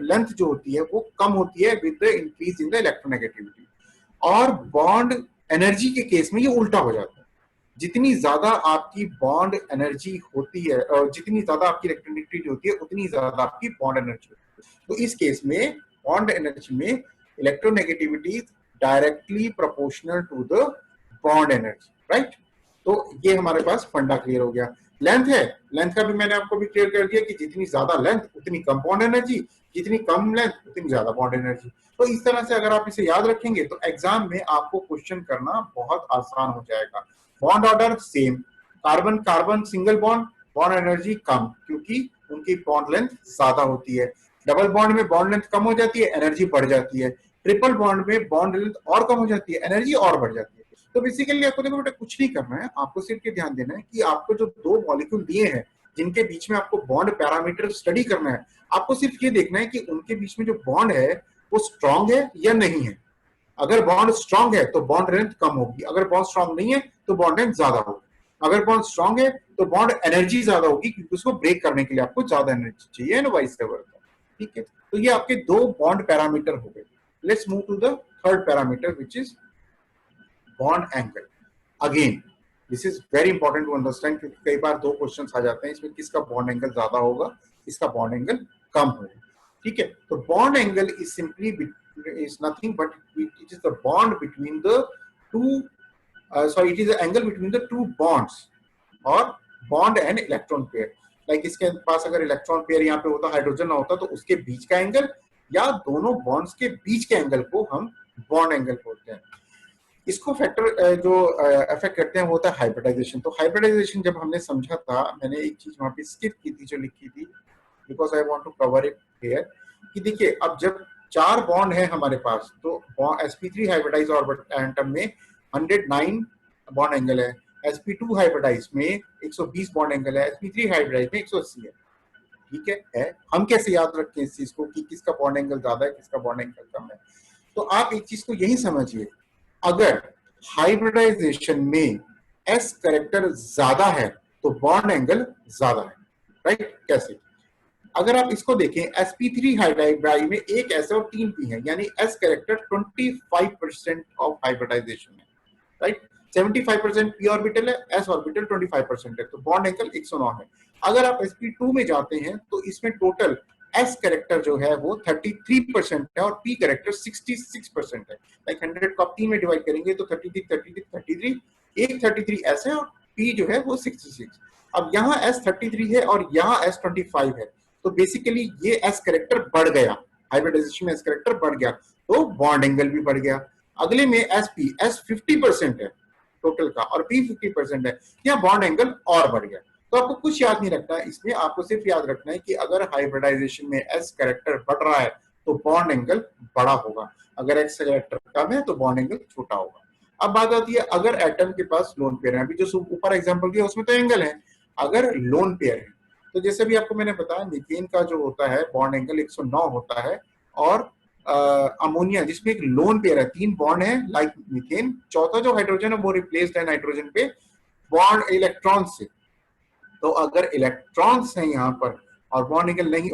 लेंथ जो होती है वो कम होती है with the increase in the electronegativity, और बॉन्ड एनर्जी के केस में ये उल्टा हो जाता है। जितनी ज्यादा आपकी बॉन्ड एनर्जी होती है और जितनी ज्यादा आपकी इलेक्ट्रोनेगेटिविटी होती है उतनी ज्यादा आपकी बॉन्ड एनर्जी होती है। तो इस केस में बॉन्ड एनर्जी में electronegativity directly proportional to the bond energy, right. तो ये हमारे पास फंडा क्लियर हो गया। लेंथ है, लेंथ का भी मैंने आपको भी क्लियर कर दिया कि जितनी ज्यादा लेंथ उतनी कम बॉन्ड एनर्जी, जितनी कम लेंथ उतनी ज्यादा बॉन्ड एनर्जी। तो इस तरह से अगर आप इसे याद रखेंगे तो एग्जाम में आपको क्वेश्चन करना बहुत आसान हो जाएगा। Bond order same, carbon carbon single bond, bond energy कम क्योंकि उनकी बॉन्ड लेंथ ज्यादा होती है। डबल बॉन्ड में बॉन्ड लेंथ कम हो जाती है, एनर्जी बढ़ जाती है। ट्रिपल बॉन्ड में बॉन्ड लेंथ और कम हो जाती है, एनर्जी और बढ़ जाती है। तो बेसिकली आपको देखो बेटा कुछ नहीं करना है, आपको सिर्फ ये ध्यान देना है कि आपको जो दो मॉलिक्यूल दिए हैं जिनके बीच में आपको बॉन्ड पैरामीटर स्टडी करना है, आपको सिर्फ ये देखना है कि उनके बीच में जो बॉन्ड है वो स्ट्रांग है या नहीं है। अगर बॉन्ड स्ट्रांग है तो बॉन्ड लेंथ कम होगी, अगर बॉन्ड स्ट्रांग नहीं है तो बॉन्ड लेंथ ज्यादा होगी। अगर बॉन्ड स्ट्रांग है तो बॉन्ड एनर्जी ज्यादा होगी क्योंकि उसको ब्रेक करने के लिए आपको ज्यादा एनर्जी चाहिए एंड वाइस वर्सा, ठीक है। तो ये आपके दो बॉन्ड पैरामीटर हो गए। Let's move to the third parameter which is bond angle. Again this is very important to understand क्योंकि कई बार दो क्वेश्चंस आ जाते हैं इसमें, किसका बॉन्ड एंगल ज्यादा होगा, किसका बॉन्ड एंगल कम होगा, ठीक है। तो bond angle is simply is nothing but it is the bond between the two it is the angle between the two bonds or bond and electron pair। like इसके पास अगर electron pair यहाँ पे होता, hydrogen ना होता, तो उसके बीच का एंगल या दोनों बॉन्ड्स के बीच के एंगल को हम बॉन्ड एंगल बोलते हैं। इसको फैक्टर जो अफेक्ट करते हैं वो होता है हाइब्रिडाइजेशन। तो हाइब्रिडाइजेशन जब हमने समझा था, मैंने एक चीज वहां पे स्किप की थी जो लिखी थी, because I want to cover it here, कि देखिए अब जब चार बॉन्ड है हमारे पास तो sp3 हाइब्रिडाइज ऑर्बिट एटम में 109 बॉन्ड एंगल है, sp2 हाइब्रिडाइज में 120 बॉन्ड एंगल है, sp3 हाइब्रिडाइज में 180 है, ठीक है। हम कैसे याद रखें इस चीज को कि किसका बॉन्ड एंगल ज्यादा है किसका बॉन्ड एंगल कम है। तो आप एक चीज को यही समझिए, अगर हाइब्रिडाइजेशन में s कैरेक्टर ज्यादा है तो बॉन्ड एंगल ज्यादा है, राइट। कैसे, अगर आप इसको देखें sp3 हाइब्रिडाइज में एक s और 3 p है, यानी s कैरेक्टर 25% ऑफ हाइब्रिडाइजेशन है, राइट। 75% p ऑर्बिटल है, s ऑर्बिटल 25% है, तो बॉन्ड एंगल 109 है। अगर आप sp2 में जाते हैं तो इसमें टोटल s कैरेक्टर जो है वो 33% है और p कैरेक्टर 66% है। लाइक 100 को आप 3 में डिवाइड करेंगे तो 33 एक 33 s है और p जो है वो 66। अब यहाँ s 33 है और यहाँ s 25 है, तो बेसिकली ये s कैरेक्टर बढ़ गया, हाइब्रिडाइजेशन में s कैरेक्टर बढ़ गया तो बॉन्ड एंगल भी बढ़ गया। अगले में s 50% है टोटल का और p 50% है, यहाँ बॉन्ड एंगल और बढ़ गया। तो आपको कुछ याद नहीं रखना है इसमें, आपको सिर्फ याद रखना है कि अगर हाइब्रिडाइजेशन में एस कैरेक्टर बढ़ रहा है तो बॉन्ड एंगल बड़ा होगा, अगर एक्स कैरेक्टर कम है तो बॉन्ड एंगल छोटा होगा। अब बात आती है अगर एटम के पास लोन पेयर है, अभी जो ऊपर एग्जांपल दिया उसमें तो एंगल है, अगर लोन पेयर है तो जैसे भी आपको मैंने बताया मीथेन का जो होता है बॉन्ड एंगल 109 होता है, और अमोनिया जिसमें एक लोन पेयर है, 3 बॉन्ड है लाइक मीथेन, चौथा जो हाइड्रोजन है वो रिप्लेस्ड है नाइट्रोजन पे बॉन्ड इलेक्ट्रॉन से। तो अगर इलेक्ट्रॉन्स हैं यहाँ पर और बॉन्ड एंगल नहीं,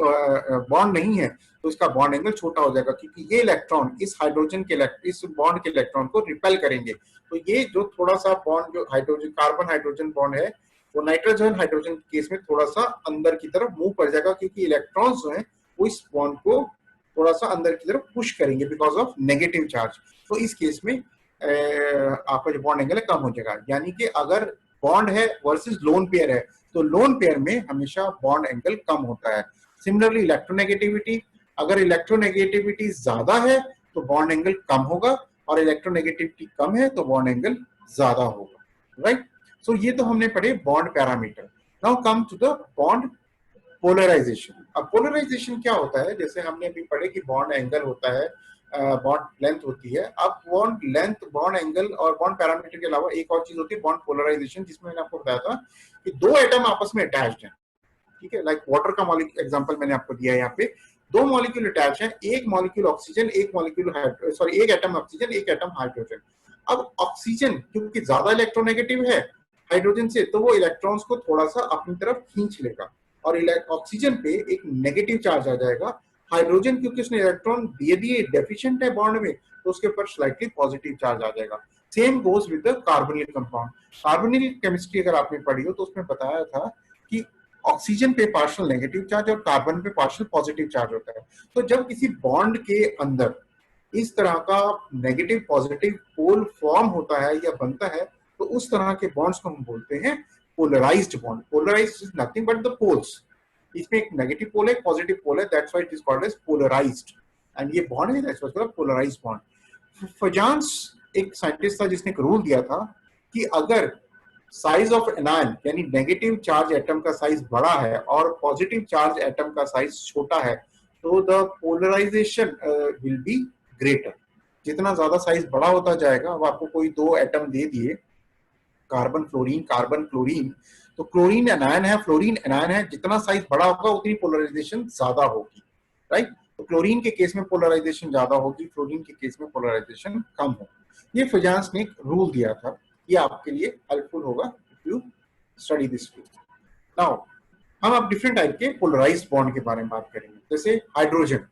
बॉन्ड नहीं है तो इसका बॉन्ड एंगल छोटा हो जाएगा, क्योंकि ये इलेक्ट्रॉन इस हाइड्रोजन के इस बॉन्ड के इलेक्ट्रॉन को रिपेल करेंगे। तो ये जो थोड़ा सा बॉन्ड जो हाइड्रोजन कार्बन हाइड्रोजन बॉन्ड है वो नाइट्रोजन हाइड्रोजन केस में थोड़ा सा अंदर की तरफ मूव कर जाएगा, क्योंकि इलेक्ट्रॉन्स जो है वो इस बॉन्ड को थोड़ा सा अंदर की तरफ पुश करेंगे बिकॉज ऑफ नेगेटिव चार्ज। तो इस केस में आपका जो बॉन्ड एंगल है कम हो जाएगा। यानी कि अगर बॉन्ड है वर्सेस लोन पेयर है तो लोन पेयर में हमेशा बॉन्ड एंगल कम होता है। सिमिलरली इलेक्ट्रोनेगेटिविटी, अगर इलेक्ट्रोनेगेटिविटी ज्यादा है तो बॉन्ड एंगल कम होगा, और इलेक्ट्रोनेगेटिविटी कम है तो बॉन्ड एंगल ज्यादा होगा, राइट। सो ये तो हमने पढ़े bond parameter. Now come to the bond polarization. अब पोलराइजेशन क्या होता है, जैसे हमने अभी पढ़े कि बॉन्ड एंगल होता है, बॉन्ड लेंथ होती है। अब बॉन्ड लेंथ, बॉन्ड एंगल और बॉन्ड पैरामीटर के अलावा एक और चीज होती है बॉन्ड पोलराइजेशन, जिसमें मैंने आपको बताया था कि दो एटम आपस में अटैच्ड हैं, ठीक है। लाइक वाटर का मॉलिक्यूल एग्जांपल मैंने आपको दिया है, यहाँ पे दो मॉलिक्यूल अटैच हैं, एक मॉलिक्यूल ऑक्सीजन, एक मॉलिक्यूल सॉरी एक एटम ऑक्सीजन एक एटम हाइड्रोजन। अब ऑक्सीजन क्योंकि ज्यादा इलेक्ट्रोनेगेटिव है हाइड्रोजन से तो वो इलेक्ट्रॉन्स को थोड़ा सा अपनी तरफ खींच लेगा, और ऑक्सीजन पे एक नेगेटिव चार्ज आ जाएगा। हाइड्रोजन क्योंकि उसने इलेक्ट्रॉन दिए दिए डेफिशिएंट है बॉन्ड में तो उसके ऊपर स्लाइटली पॉजिटिव चार्ज आ जाएगा। Same goes with the carbonyl compound. Carbonyl chemistry अगर आपने पढ़ी हो तो उसमें बताया था कि ऑक्सीजन पे पार्शियल नेगेटिव चार्ज और कार्बन पे पार्शियल पॉजिटिव चार्ज होता है। तो जब किसी बॉन्ड के अंदर इस तरह का नेगेटिव पॉजिटिव पोल फॉर्म होता है या बनता है तो उस तरह के बॉन्ड्स को हम बोलते हैं polarized bond. Polarized is nothing but the poles, इसमें एक नेगेटिव पोल है, पॉजिटिव पोल है, that's why it is called as polarized. And ये बॉन्ड है that's why polarized bond. Fajans एक साइंटिस्ट था जिसने एक रूल दिया था कि अगर साइज ऑफ एनायन यानी नेगेटिव चार्ज एटम का साइज बड़ा है और पॉजिटिव चार्ज एटम का साइज छोटा है तो the polarization will be greater. जितना ज्यादा साइज बड़ा होता जाएगा, अब आपको कोई दो एटम दे दिए कार्बन क्लोरीन, तो क्लोरीन एनायन है, फ्लोरीन एनायन है, जितना साइज बड़ा होगा उतनी पोलराइजेशन ज्यादा होगी, राइट। तो क्लोरीन के केस में पोलराइजेशन ज्यादा होगी, फ्लोरीन के केस में पोलराइजेशन कम होगी। ये फजांस ने एक रूल दिया था, ये आपके लिए हेल्पफुल होगा if you study this field. Now हम अब डिफरेंट टाइप के पोलराइज्ड बॉन्ड के बारे में बात करेंगे, जैसे हाइड्रोजन।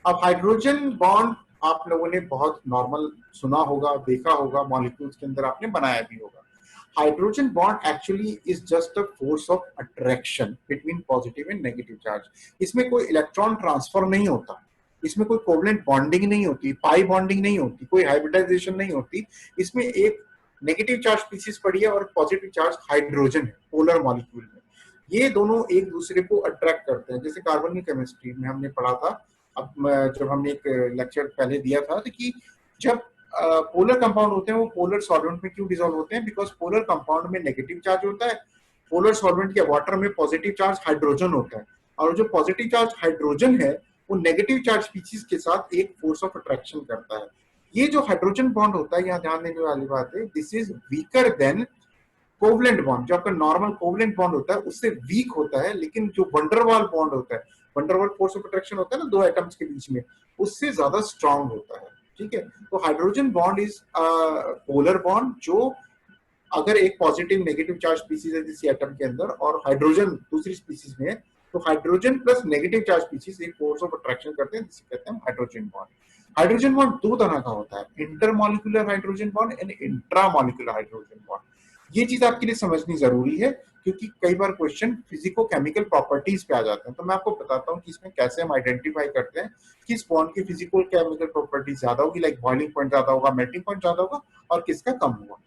अब हाइड्रोजन बॉन्ड आप लोगों ने बहुत नॉर्मल सुना होगा, देखा होगा, मॉलिक्यूल्स के अंदर आपने बनाया भी होगा। Hydrogen bond actually is just a force of attraction between positive and negative charge. इसमें कोई इलेक्ट्रॉन ट्रांसफर नहीं होता, इसमें कोई कोवलेंट बॉन्डिंग नहीं होती, पाई बॉन्डिंग नहीं होती, कोई हाइब्रिडाइजेशन नहीं होती। इसमें एक नेगेटिव चार्ज स्पीसीज पड़ी है और पॉजिटिव चार्ज हाइड्रोजन है पोलर मॉलिक्यूल में। ये दोनों एक दूसरे को अट्रैक्ट करते हैं। जैसे कार्बन की केमिस्ट्री में हमने पढ़ा था, अब जब हमने एक लेक्चर पहले दिया था तो कि जब पोलर कंपाउंड होते हैं वो पोलर सॉल्वेंट में क्यों डिसॉल्व होते हैं, बिकॉज पोलर कंपाउंड में नेगेटिव चार्ज होता है, पोलर सॉल्वेंट या वाटर में पॉजिटिव चार्ज हाइड्रोजन होता है, और जो पॉजिटिव चार्ज हाइड्रोजन है वो नेगेटिव चार्ज स्पीसीज के साथ एक फोर्स ऑफ अट्रैक्शन करता है। ये जो हाइड्रोजन बॉन्ड होता है, यहाँ ध्यान देने वाली बात है, this is weaker then covalent bond. जो आपका नॉर्मल कोवलेंट बॉन्ड होता है उससे वीक होता है, लेकिन जो वंडरवाल बॉन्ड होता है, वंडरवाल फोर्स ऑफ अट्रैक्शन होता है ना दो एटम्स के बीच में, उससे ज्यादा स्ट्रांग होता है, ठीक है। तो hydrogen bond is polar bond, जो अगर एक पॉजिटिव नेगेटिव चार्ज स्पीसीज है किसी एटम के अंदर और हाइड्रोजन दूसरी स्पीसीज में है तो hydrogen plus negative charge species एक फोर्स ऑफ अट्रैक्शन करते हैं, जिसे कहते हैं हाइड्रोजन बॉन्ड। हाइड्रोजन बॉन्ड दो तरह का होता है, intermolecular hydrogen bond and intramolecular hydrogen bond. ये चीज आपके लिए समझनी जरूरी है क्योंकि कई बार क्वेश्चन फिजिको केमिकल प्रॉपर्टीज पे आ जाते हैं। तो मैं आपको बताता हूँ कि इसमें कैसे हम आइडेंटिफाई करते हैं किस बॉन्ड की फिजिकल केमिकल प्रॉपर्टीज ज्यादा होगी, लाइक बॉइलिंग पॉइंट ज्यादा होगा, मेल्टिंग पॉइंट ज्यादा होगा, और किसका कम होगा,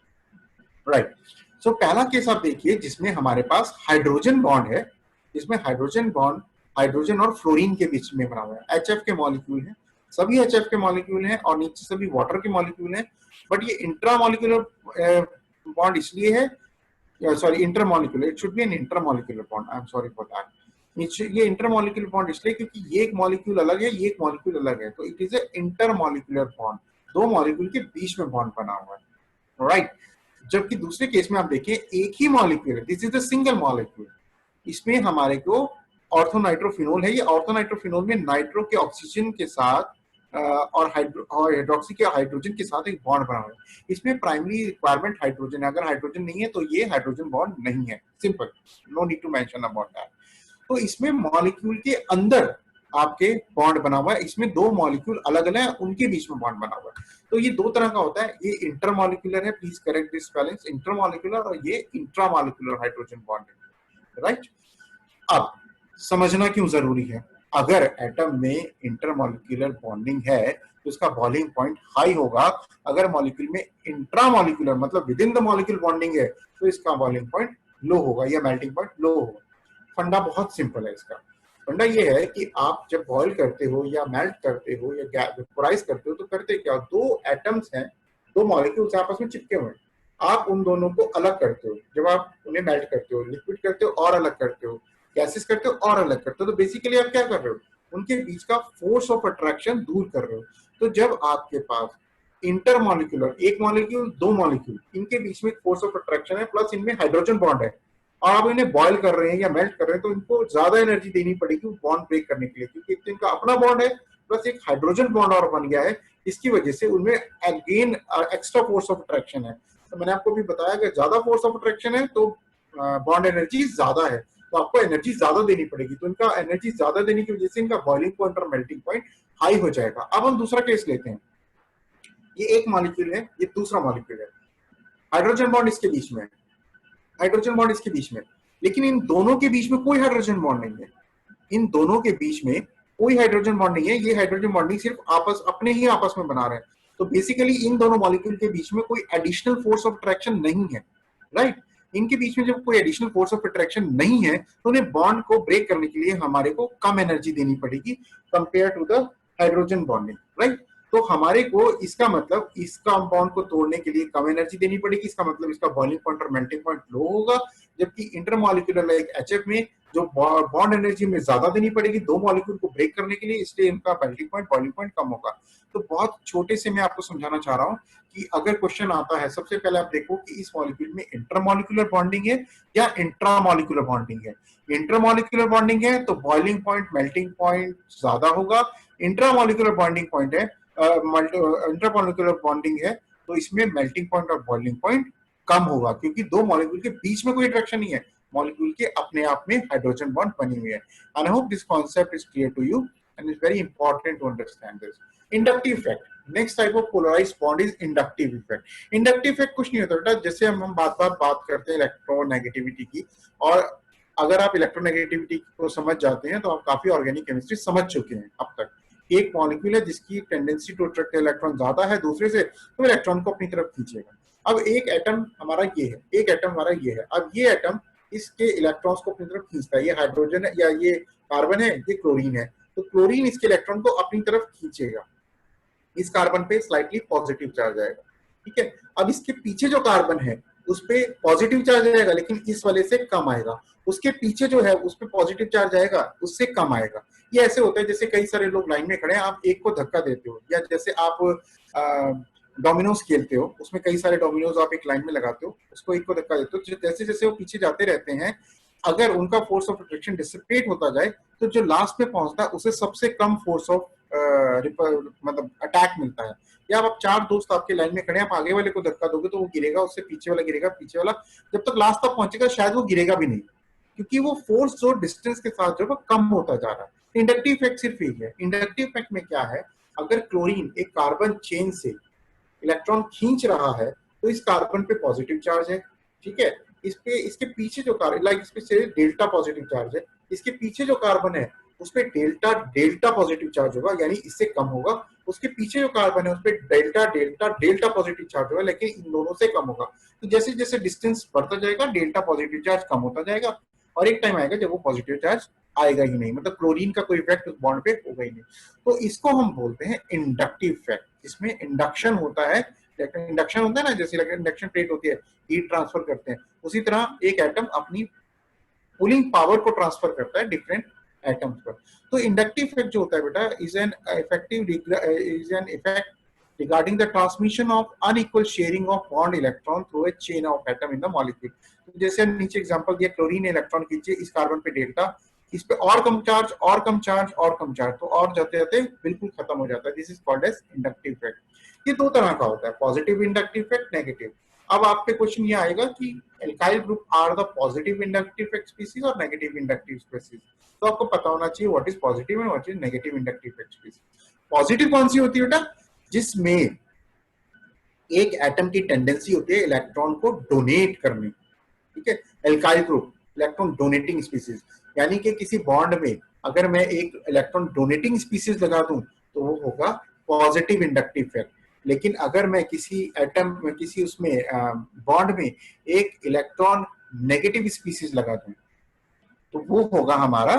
राइट। सो पहला केस आप देखिए जिसमें हमारे पास हाइड्रोजन बॉन्ड है, जिसमें हाइड्रोजन बॉन्ड हाइड्रोजन और फ्लोरीन के बीच में बना हुआ है। HF के मॉलिक्यूल है, सभी HF के मॉलिक्यूल हैं और नीचे सभी वाटर के मॉलिक्यूल हैं, बट ये इंट्रामॉलिक्यूलर बॉन्ड इसलिए है sorry intermolecular, it should be an intermolecular bond, I am sorry for that. ये इंटरमोलिकुलर बॉन्ड इसलिए क्योंकि ये एक मॉलिक्यूल अलग है, ये एक मॉलिक्यूल अलग है, तो it is A intermolecular bond, दो मॉलिक्यूल के बीच में बॉन्ड बना हुआ है, राइट। जबकि दूसरे केस में आप देखिए एक ही मॉलिक्यूल है, this is a single molecule, इसमें हमारे को ऑर्थोनाइट्रोफिनोल है, ये ऑर्थोनाइट्रोफिनोल में नाइट्रो के ऑक्सीजन के साथ और हाइड्रोक्सी के हाइड्रोजन के साथ एक बॉन्ड बना हुआ है। इसमें प्राइमरी रिक्वायरमेंट हाइड्रोजन है, अगर हाइड्रोजन नहीं है तो ये हाइड्रोजन बॉन्ड नहीं है, simple, no need to mention about that. तो इसमें मॉलिक्यूल के अंदर आपके बॉन्ड बना हुआ है, इसमें दो मॉलिक्यूल अलग अलग है, उनके बीच में बॉन्ड बना हुआ है। तो ये दो तरह का होता है, ये इंटरमॉलिक्यूलर है, please correct this balance, intermolecular, और ये इंट्रामॉलिक्यूलर हाइड्रोजन बॉन्ड है, राइट। अब समझना क्यों जरूरी है, अगर एटम में इंटरमॉलिक्यूलर बॉन्डिंग है तो उसका बॉइलिंग पॉइंट हाई होगा, अगर मॉलिक्यूल में इंट्रामॉलिक्यूलर मतलब with in the molecule bonding है तो इसका बॉइलिंग पॉइंट लो होगा या मेल्टिंग पॉइंट लो होगा। फंडा बहुत सिंपल है इसका। फंडा ये है कि आप जब बॉयल करते हो या मेल्ट करते हो या वेपोराइज करते हो तो करते क्या, दो एटम्स हैं, दो मॉलिक्यूल्स आपस में चिपके हुए हैं, आप उन दोनों को अलग करते हो, जब आप उन्हें मेल्ट करते हो, लिक्विड करते हो और अलग करते हो, गैसेस करते हो और अलग करते हो, तो बेसिकली आप क्या कर रहे हो, उनके बीच का फोर्स ऑफ अट्रैक्शन दूर कर रहे हो। तो जब आपके पास इंटरमॉलिक्यूलर, एक मॉलिक्यूल दो मॉलिक्यूल, इनके बीच में फोर्स ऑफ अट्रैक्शन है, प्लस इनमें हाइड्रोजन बॉन्ड है, और आप इन्हें बॉयल कर रहे हैं या मेल्ट कर रहे हैं, तो इनको ज्यादा एनर्जी देनी पड़ेगी बॉन्ड ब्रेक करने के लिए, क्योंकि एक तो इनका अपना बॉन्ड है प्लस एक हाइड्रोजन बॉन्ड और बन गया है, इसकी वजह से उनमें again extra force of attraction है। तो मैंने आपको भी बताया कि ज्यादा फोर्स ऑफ अट्रैक्शन है तो बॉन्ड एनर्जी ज्यादा है, तो आपको एनर्जी ज्यादा देनी पड़ेगी, तो इनका एनर्जी ज्यादा देने की वजह से इनका बॉइलिंग पॉइंट और मेल्टिंग पॉइंट हाई हो जाएगा। अब हम दूसरा केस लेते हैं, ये एक मॉलिक्यूल है, ये दूसरा मॉलिक्यूल है, हाइड्रोजन बॉन्ड इसके बीच में है, हाइड्रोजन बॉन्ड इसके बीच में, लेकिन इन दोनों के बीच में कोई हाइड्रोजन बॉन्ड नहीं है, इन दोनों के बीच में कोई हाइड्रोजन बॉन्ड नहीं है, ये हाइड्रोजन बॉन्डिंग सिर्फ आपस अपने ही आपस में बना रहे हैं। तो बेसिकली इन दोनों मॉलिक्यूल के बीच में कोई एडिशनल फोर्स ऑफ अट्रैक्शन नहीं है, राइट। इनके बीच में जब कोई एडिशनल फोर्स ऑफ अट्रैक्शन नहीं है तो उन्हें बॉन्ड को ब्रेक करने के लिए हमारे को कम एनर्जी देनी पड़ेगी compare to the hydrogen bonding, right. तो हमारे को इसका मतलब इसका बॉन्ड को तोड़ने के लिए कम एनर्जी देनी पड़ेगी, इसका मतलब इसका बॉइलिंग पॉइंट और मेल्टिंग पॉइंट लो होगा, जबकि इंटरमॉलिक्यूलर लाइक एचएफ में जो बॉन्ड एनर्जी में ज्यादा देनी पड़ेगी दो मॉलिक्यूल को ब्रेक करने के लिए, इसलिए इनका मेल्टिंग पॉइंट बॉइलिंग पॉइंट कम होगा। तो बहुत छोटे से मैं आपको समझाना चाह रहा हूं कि अगर क्वेश्चन आता है, सबसे पहले आप देखो कि इस मॉलिक्यूल में इंटरमॉलिक्यूलर बॉन्डिंग है या इंट्रामॉलिक्यूलर बॉन्डिंग है। इंटरमॉलिक्यूलर बॉन्डिंग है तो बॉइलिंग पॉइंट मेल्टिंग पॉइंट ज्यादा होगा, इंट्रामॉलिक्यूलर बॉन्डिंग पॉइंट है इंटरमॉलिक्यूलर बॉन्डिंग है तो इसमें मेल्टिंग पॉइंट और बॉइलिंग पॉइंट कम होगा, क्योंकि दो मॉलिक्यूल के बीच में कोई अट्रैक्शन नहीं है, मॉलिक्यूल के अपने आप में हाइड्रोजन बॉन्ड बनी हुई है। And I hope this concept is clear to you and it's very important to understand this. Inductive effect, next type of polarized bond is inductive effect. Inductive effect कुछ नहीं होता बेटा, जैसे हम बात करते हैं इलेक्ट्रोनेगेटिविटी की, और अगर आप इलेक्ट्रोनेगेटिविटी को समझ जाते हैं तो आप काफी ऑर्गेनिक केमिस्ट्री समझ चुके हैं अब तक। एक मॉलिक्यूल है जिसकी टेंडेंसी टू अट्रैक्ट इलेक्ट्रॉन ज्यादा है दूसरे से, तो इलेक्ट्रॉन को अपनी तरफ खींचेगा। अब एक एटम हमारा ये है, एक एटम हमारा ये है, अब ये एटम इसके इलेक्ट्रॉन्स को अपनी तरफ खींचता है, ये हाइड्रोजन है या ये कार्बन है, ये क्लोरीन है, तो क्लोरीन इसके इलेक्ट्रॉन को अपनी तरफ खींचेगा, इस कार्बन पे स्लाइटली पॉजिटिव चार्ज आएगा, ठीक है। अब इसके पीछे जो कार्बन है उस पे पॉजिटिव चार्ज आएगा लेकिन इस वाले से कम आएगा, उसके पीछे जो है उस पे पॉजिटिव चार्ज आएगा, उससे कम आएगा। ये ऐसे होता है जैसे कई सारे लोग लाइन में खड़े हैं, आप एक को धक्का देते हो, या जैसे आप डोमिनोज खेलते हो, उसमें कई सारे डोमिनोज आप एक लाइन में लगाते हो, उसको एक को धक्का देते हो, जैसे जैसे वो पीछे जाते रहते हैं, अगर उनका फोर्स ऑफ अट्रैक्शन डिसिपेट होता जाए तो जो लास्ट में पहुंचता है उसे सबसे कम फोर्स ऑफ मतलब अटैक मिलता है। या आप चार दोस्त आपके लाइन में खड़े हैं, आप आगे वाले को धक्का दोगे तो वो गिरेगा, उससे पीछे वाला गिरेगा, पीछे वाला, जब तक लास्ट तक पहुंचेगा शायद वो गिरेगा भी नहीं, क्योंकि वो फोर्स जो डिस्टेंस के साथ जो है कम होता जा रहा है। इंडक्टिव इफेक्ट सिर्फ यही है। इंडक्टिव इफेक्ट में क्या है, अगर क्लोरीन एक कार्बन चेन से इलेक्ट्रॉन खींच रहा है तो इस कार्बन पे पॉजिटिव चार्ज है, ठीक है, इस पे इसके पीछे जो कार्बन लाइक इस पे डेल्टा पॉजिटिव चार्ज है, इसके पीछे जो कार्बन है उस पे डेल्टा डेल्टा पॉजिटिव चार्ज होगा, यानी इससे कम होगा, उसके पीछे जो कार्बन है उस पे delta delta delta positive charge होगा, लेकिन इन दोनों से कम होगा। तो जैसे जैसे डिस्टेंस बढ़ता जाएगा डेल्टा पॉजिटिव चार्ज कम होता जाएगा, और एक टाइम आएगा जब वो पॉजिटिव चार्ज आएगा ही नहीं, मतलब क्लोरीन का कोई इफेक्ट उस बॉन्ड पे होगा ही नहीं। तो इसको हम बोलते हैं इंडक्टिव इफेक्ट, इसमें इंडक्शन होता है इंडक्शन होता है ना, जैसे इंडक्शन प्लेट होती है, हीट ट्रांसफर करते हैं, उसी तरह एक एटम अपनी पुलिंग पावर को ट्रांसफर करता है डिफरेंट एटम्स पर। तो इंडक्टिव इफेक्ट जो होता है बेटा is an effect regarding the transmission of unequal sharing of bond electron through a chain of atom in the molecule। तो जैसे नीचे एग्जांपल दिया, क्लोरीन इलेक्ट्रॉन खींचे, इस कार्बन पे डेल्टा, इस पे और कम चार्ज और कम चार्ज और कम चार्ज, तो और जाते जाते बिल्कुल खत्म हो जाता है। This is called as inductive effect. ये दो तरह का होता है, पॉजिटिव इंडक्टिव इफेक्ट, नेगेटिव। अब आप पे क्वेश्चन ये आएगा कि alkyl group are the positive inductive effect species और नेगेटिव इंडक्टिव स्पीसीज। तो आपको पता होना चाहिए what is positive and what is negative inductive effect species. Positive कौन सी होती है बेटा? जिसमें एक एटम की टेंडेंसी होती है इलेक्ट्रॉन को डोनेट करने, ठीक है, alkyl group electron donating species, यानी कि किसी बॉन्ड में अगर मैं एक इलेक्ट्रॉन डोनेटिंग स्पीसीज लगा दूं तो वो होगा पॉजिटिव इंडक्टिव इफेक्ट। लेकिन अगर मैं किसी एटम में किसी उसमें बॉन्ड में एक इलेक्ट्रॉन नेगेटिव स्पीसीज लगा दूं तो वो होगा हमारा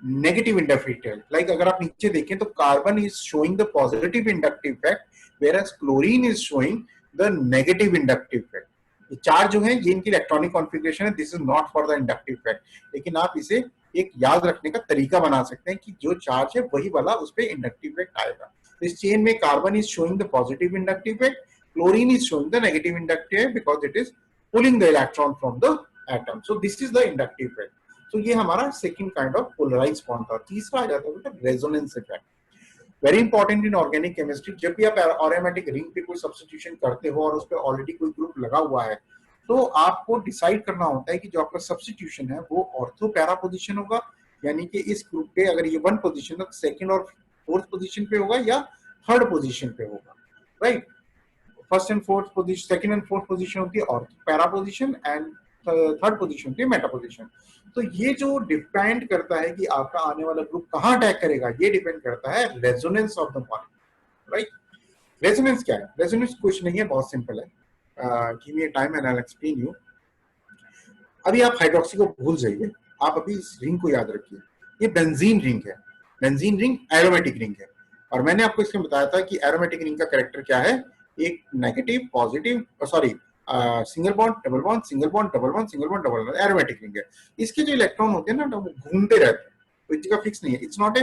नेगेटिव इंडक्टिव इफेक्ट। लाइक अगर आप नीचे देखें तो carbon is showing the positive inductive effect whereas chlorine is showing the negative inductive effect। ये चार जो है ये इनकी इलेक्ट्रॉनिक कॉन्फ़िगरेशन है, this is not for the inductive effect. लेकिन आप इसे एक याद रखने का तरीका बना सकते हैं कि जो चार्ज है वही वाला उस पे इंडक्टिव इफेक्ट आएगा। तो इस चेन में carbon is showing the positive inductive effect, chlorine is showing the negative inductive effect because it is pulling the electron from the atom. So this is the inductive effect. तो ये हमारा second kind of polarized bond था। तीसरा आ जाता है बेटा resonance effect, very important in organic chemistry. जब भी आप एरोमेटिक रिंग पे कोई सब्स्टिट्यूशन करते हो और उस पर ऑलरेडी कोई ग्रुप लगा हुआ है तो आपको डिसाइड करना होता है कि जो आपका सब्स्टिट्यूशन है वो ऑर्थो पैरा पोजीशन होगा, यानी कि इस ग्रुप पे अगर ये वन पोजीशन है तो सेकंड और फोर्थ पोजीशन पे होगा या थर्ड पोजीशन पे होगा, right. First and fourth position, second and fourth position होती है ortho para position and third position होती है मेटा पोजीशन। तो ये जो डिपेंड करता है कि आपका आने वाला ग्रुप कहां अटैक करेगा, ये डिपेंड करता है resonance of the molecule, right. Resonance क्या है? रेजोनेंस कुछ नहीं है, बहुत सिंपल है। Give me time and I will explain you. अभी आप हाइड्रोक्सी को भूल जाइए, आप अभी इस रिंग को याद रखिए। ये बेंजीन रिंग है, बेंजीन रिंग एरोमेटिक रिंग है। और मैंने आपको इसमें बताया था कि एरोमेटिक रिंग का कैरेक्टर क्या है, एक negative positive sorry single bond double bond single bond double bond single bond double bond, aromatic ring है। इसके जो इलेक्ट्रॉन होते हैं ना वो घूमते रहते हैं, कोई जगह फिक्स नहीं है। It's not a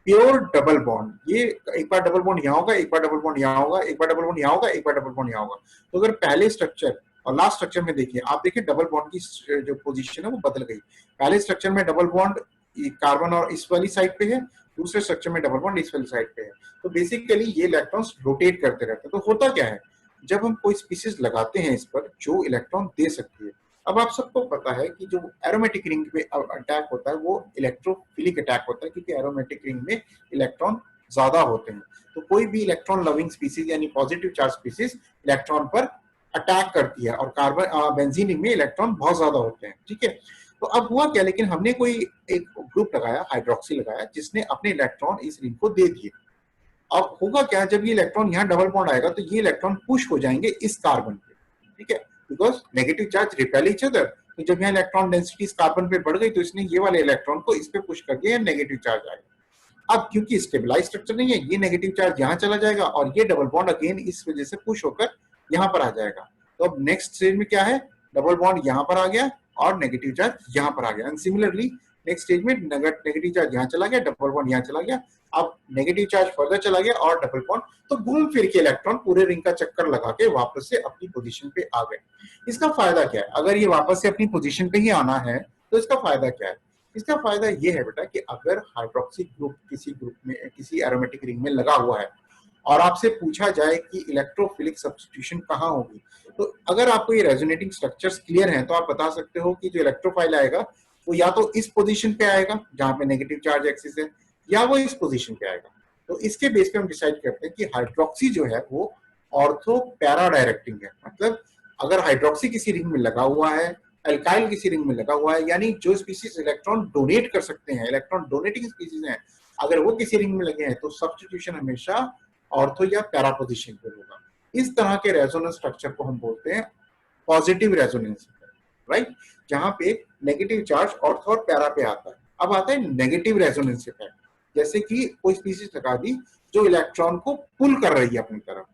pure double bond. ये एक बार डबल बॉन्ड यहाँ होगा, एक बार डबल बॉन्ड यहाँ होगा, एक बार डबल बॉन्ड यहाँ होगा, एक बार डबल बॉन्ड यहाँ होगा। तो अगर पहले स्ट्रक्चर और लास्ट स्ट्रक्चर में देखिए, आप देखिए डबल बॉन्ड की जो पोजीशन है वो बदल गई। पहले स्ट्रक्चर में डबल बॉन्ड कार्बन और इस वाली साइड पे है, दूसरे स्ट्रक्चर में डबल बॉन्ड इस वाली साइड पे है। तो बेसिकली ये इलेक्ट्रॉन्स रोटेट करते रहते हैं। तो होता क्या है, जब हम कोई स्पीसीज लगाते हैं इस पर जो इलेक्ट्रॉन दे सकती है, अब आप सबको पता है कि जो एरोमेटिक रिंग पे अटैक होता है वो इलेक्ट्रोफिलिक अटैक होता है, क्योंकि एरोमेटिक रिंग में इलेक्ट्रॉन ज्यादा होते हैं। तो कोई भी इलेक्ट्रॉन लविंग स्पीसीज यानी पॉजिटिव चार्ज स्पीसीज इलेक्ट्रॉन पर अटैक करती है, और कार्बन बेंजीन रिंग में इलेक्ट्रॉन बहुत ज्यादा होते हैं, ठीक है। तो अब हुआ क्या, लेकिन हमने कोई एक ग्रुप लगाया, हाइड्रोक्सी लगाया, जिसने अपने इलेक्ट्रॉन इस रिंग को दे दिए। अब होगा क्या, जब ये इलेक्ट्रॉन यहाँ डबल बॉन्ड आएगा तो ये इलेक्ट्रॉन पुश हो जाएंगे इस कार्बन पे, ठीक है, because negative charge repel each other. तो जब यहाँ इलेक्ट्रॉन डेंसिटी इस कार्बन पे बढ़ गई तो इसने ये वाले इलेक्ट्रॉन को इस पे पुश कर दिया, नेगेटिव चार्ज आएगा। अब क्योंकि स्टेबलाइज स्ट्रक्चर नहीं है, ये नेगेटिव चार्ज यहाँ चला जाएगा और ये डबल बॉन्ड अगेन इस वजह से पुश होकर यहाँ पर आ जाएगा। तो अब नेक्स्ट स्टेज में क्या है, डबल बॉन्ड यहाँ पर आ गया और नेगेटिव चार्ज यहाँ पर आ गया। एंड सिमिलरली नेक्स्ट स्टेज में नेगेटिव चार्ज यहाँ चला गया, डबल बॉन्ड यहाँ चला गया, अब नेगेटिव चार्ज फर्दर चला गया और डबल बॉन्ड। तो घूम फिर के इलेक्ट्रॉन पूरे रिंग का चक्कर लगा के वापस से अपनी पोजीशन पे आ गए। इसका फायदा क्या है, अगर ये वापस से अपनी पोजीशन पे ही आना है तो इसका फायदा क्या है? इसका फायदा ये है बेटा कि अगर हाइड्रोक्सी ग्रुप में किसी एरोमेटिक रिंग में लगा हुआ है और आपसे पूछा जाए कि इलेक्ट्रोफिलिक सब्स्टिट्यूशन कहाँ होगी, तो अगर आपको ये रेजोनेटिंग स्ट्रक्चर्स क्लियर हैं तो आप बता सकते हो कि जो इलेक्ट्रोफाइल आएगा वो या तो इस पोजीशन पे आएगा जहां पे नेगेटिव चार्ज एक्सिस है, या वो इस पोजीशन पे आएगा। तो इसके बेस पे हम डिसाइड करते हैं कि हाइड्रोक्सी जो है वो ऑर्थो पैरा डायरेक्टिंग है। मतलब अगर हाइड्रोक्सी किसी रिंग में लगा हुआ है, एल्काइल किसी रिंग में लगा हुआ है, यानी जो स्पीसीज इलेक्ट्रॉन डोनेट कर सकते हैं, इलेक्ट्रॉन डोनेटिंग स्पीसीज हैं, अगर वो किसी रिंग में लगे हैं तो सब्स्टिट्यूशन हमेशा ऑर्थो या पैरा पोजीशन पे होगा। इस तरह के रेजोनेंस स्ट्रक्चर को हम बोलते हैं पॉजिटिव रेजोनेंस, राइट, जहां पे नेगेटिव चार्ज ऑर्थो और पैरा पे आता है। अब आता है नेगेटिव रेजोनेंस इफेक्ट, जैसे कि कोई स्पीसीज लगा दी जो इलेक्ट्रॉन को पुल कर रही है अपनी तरफ,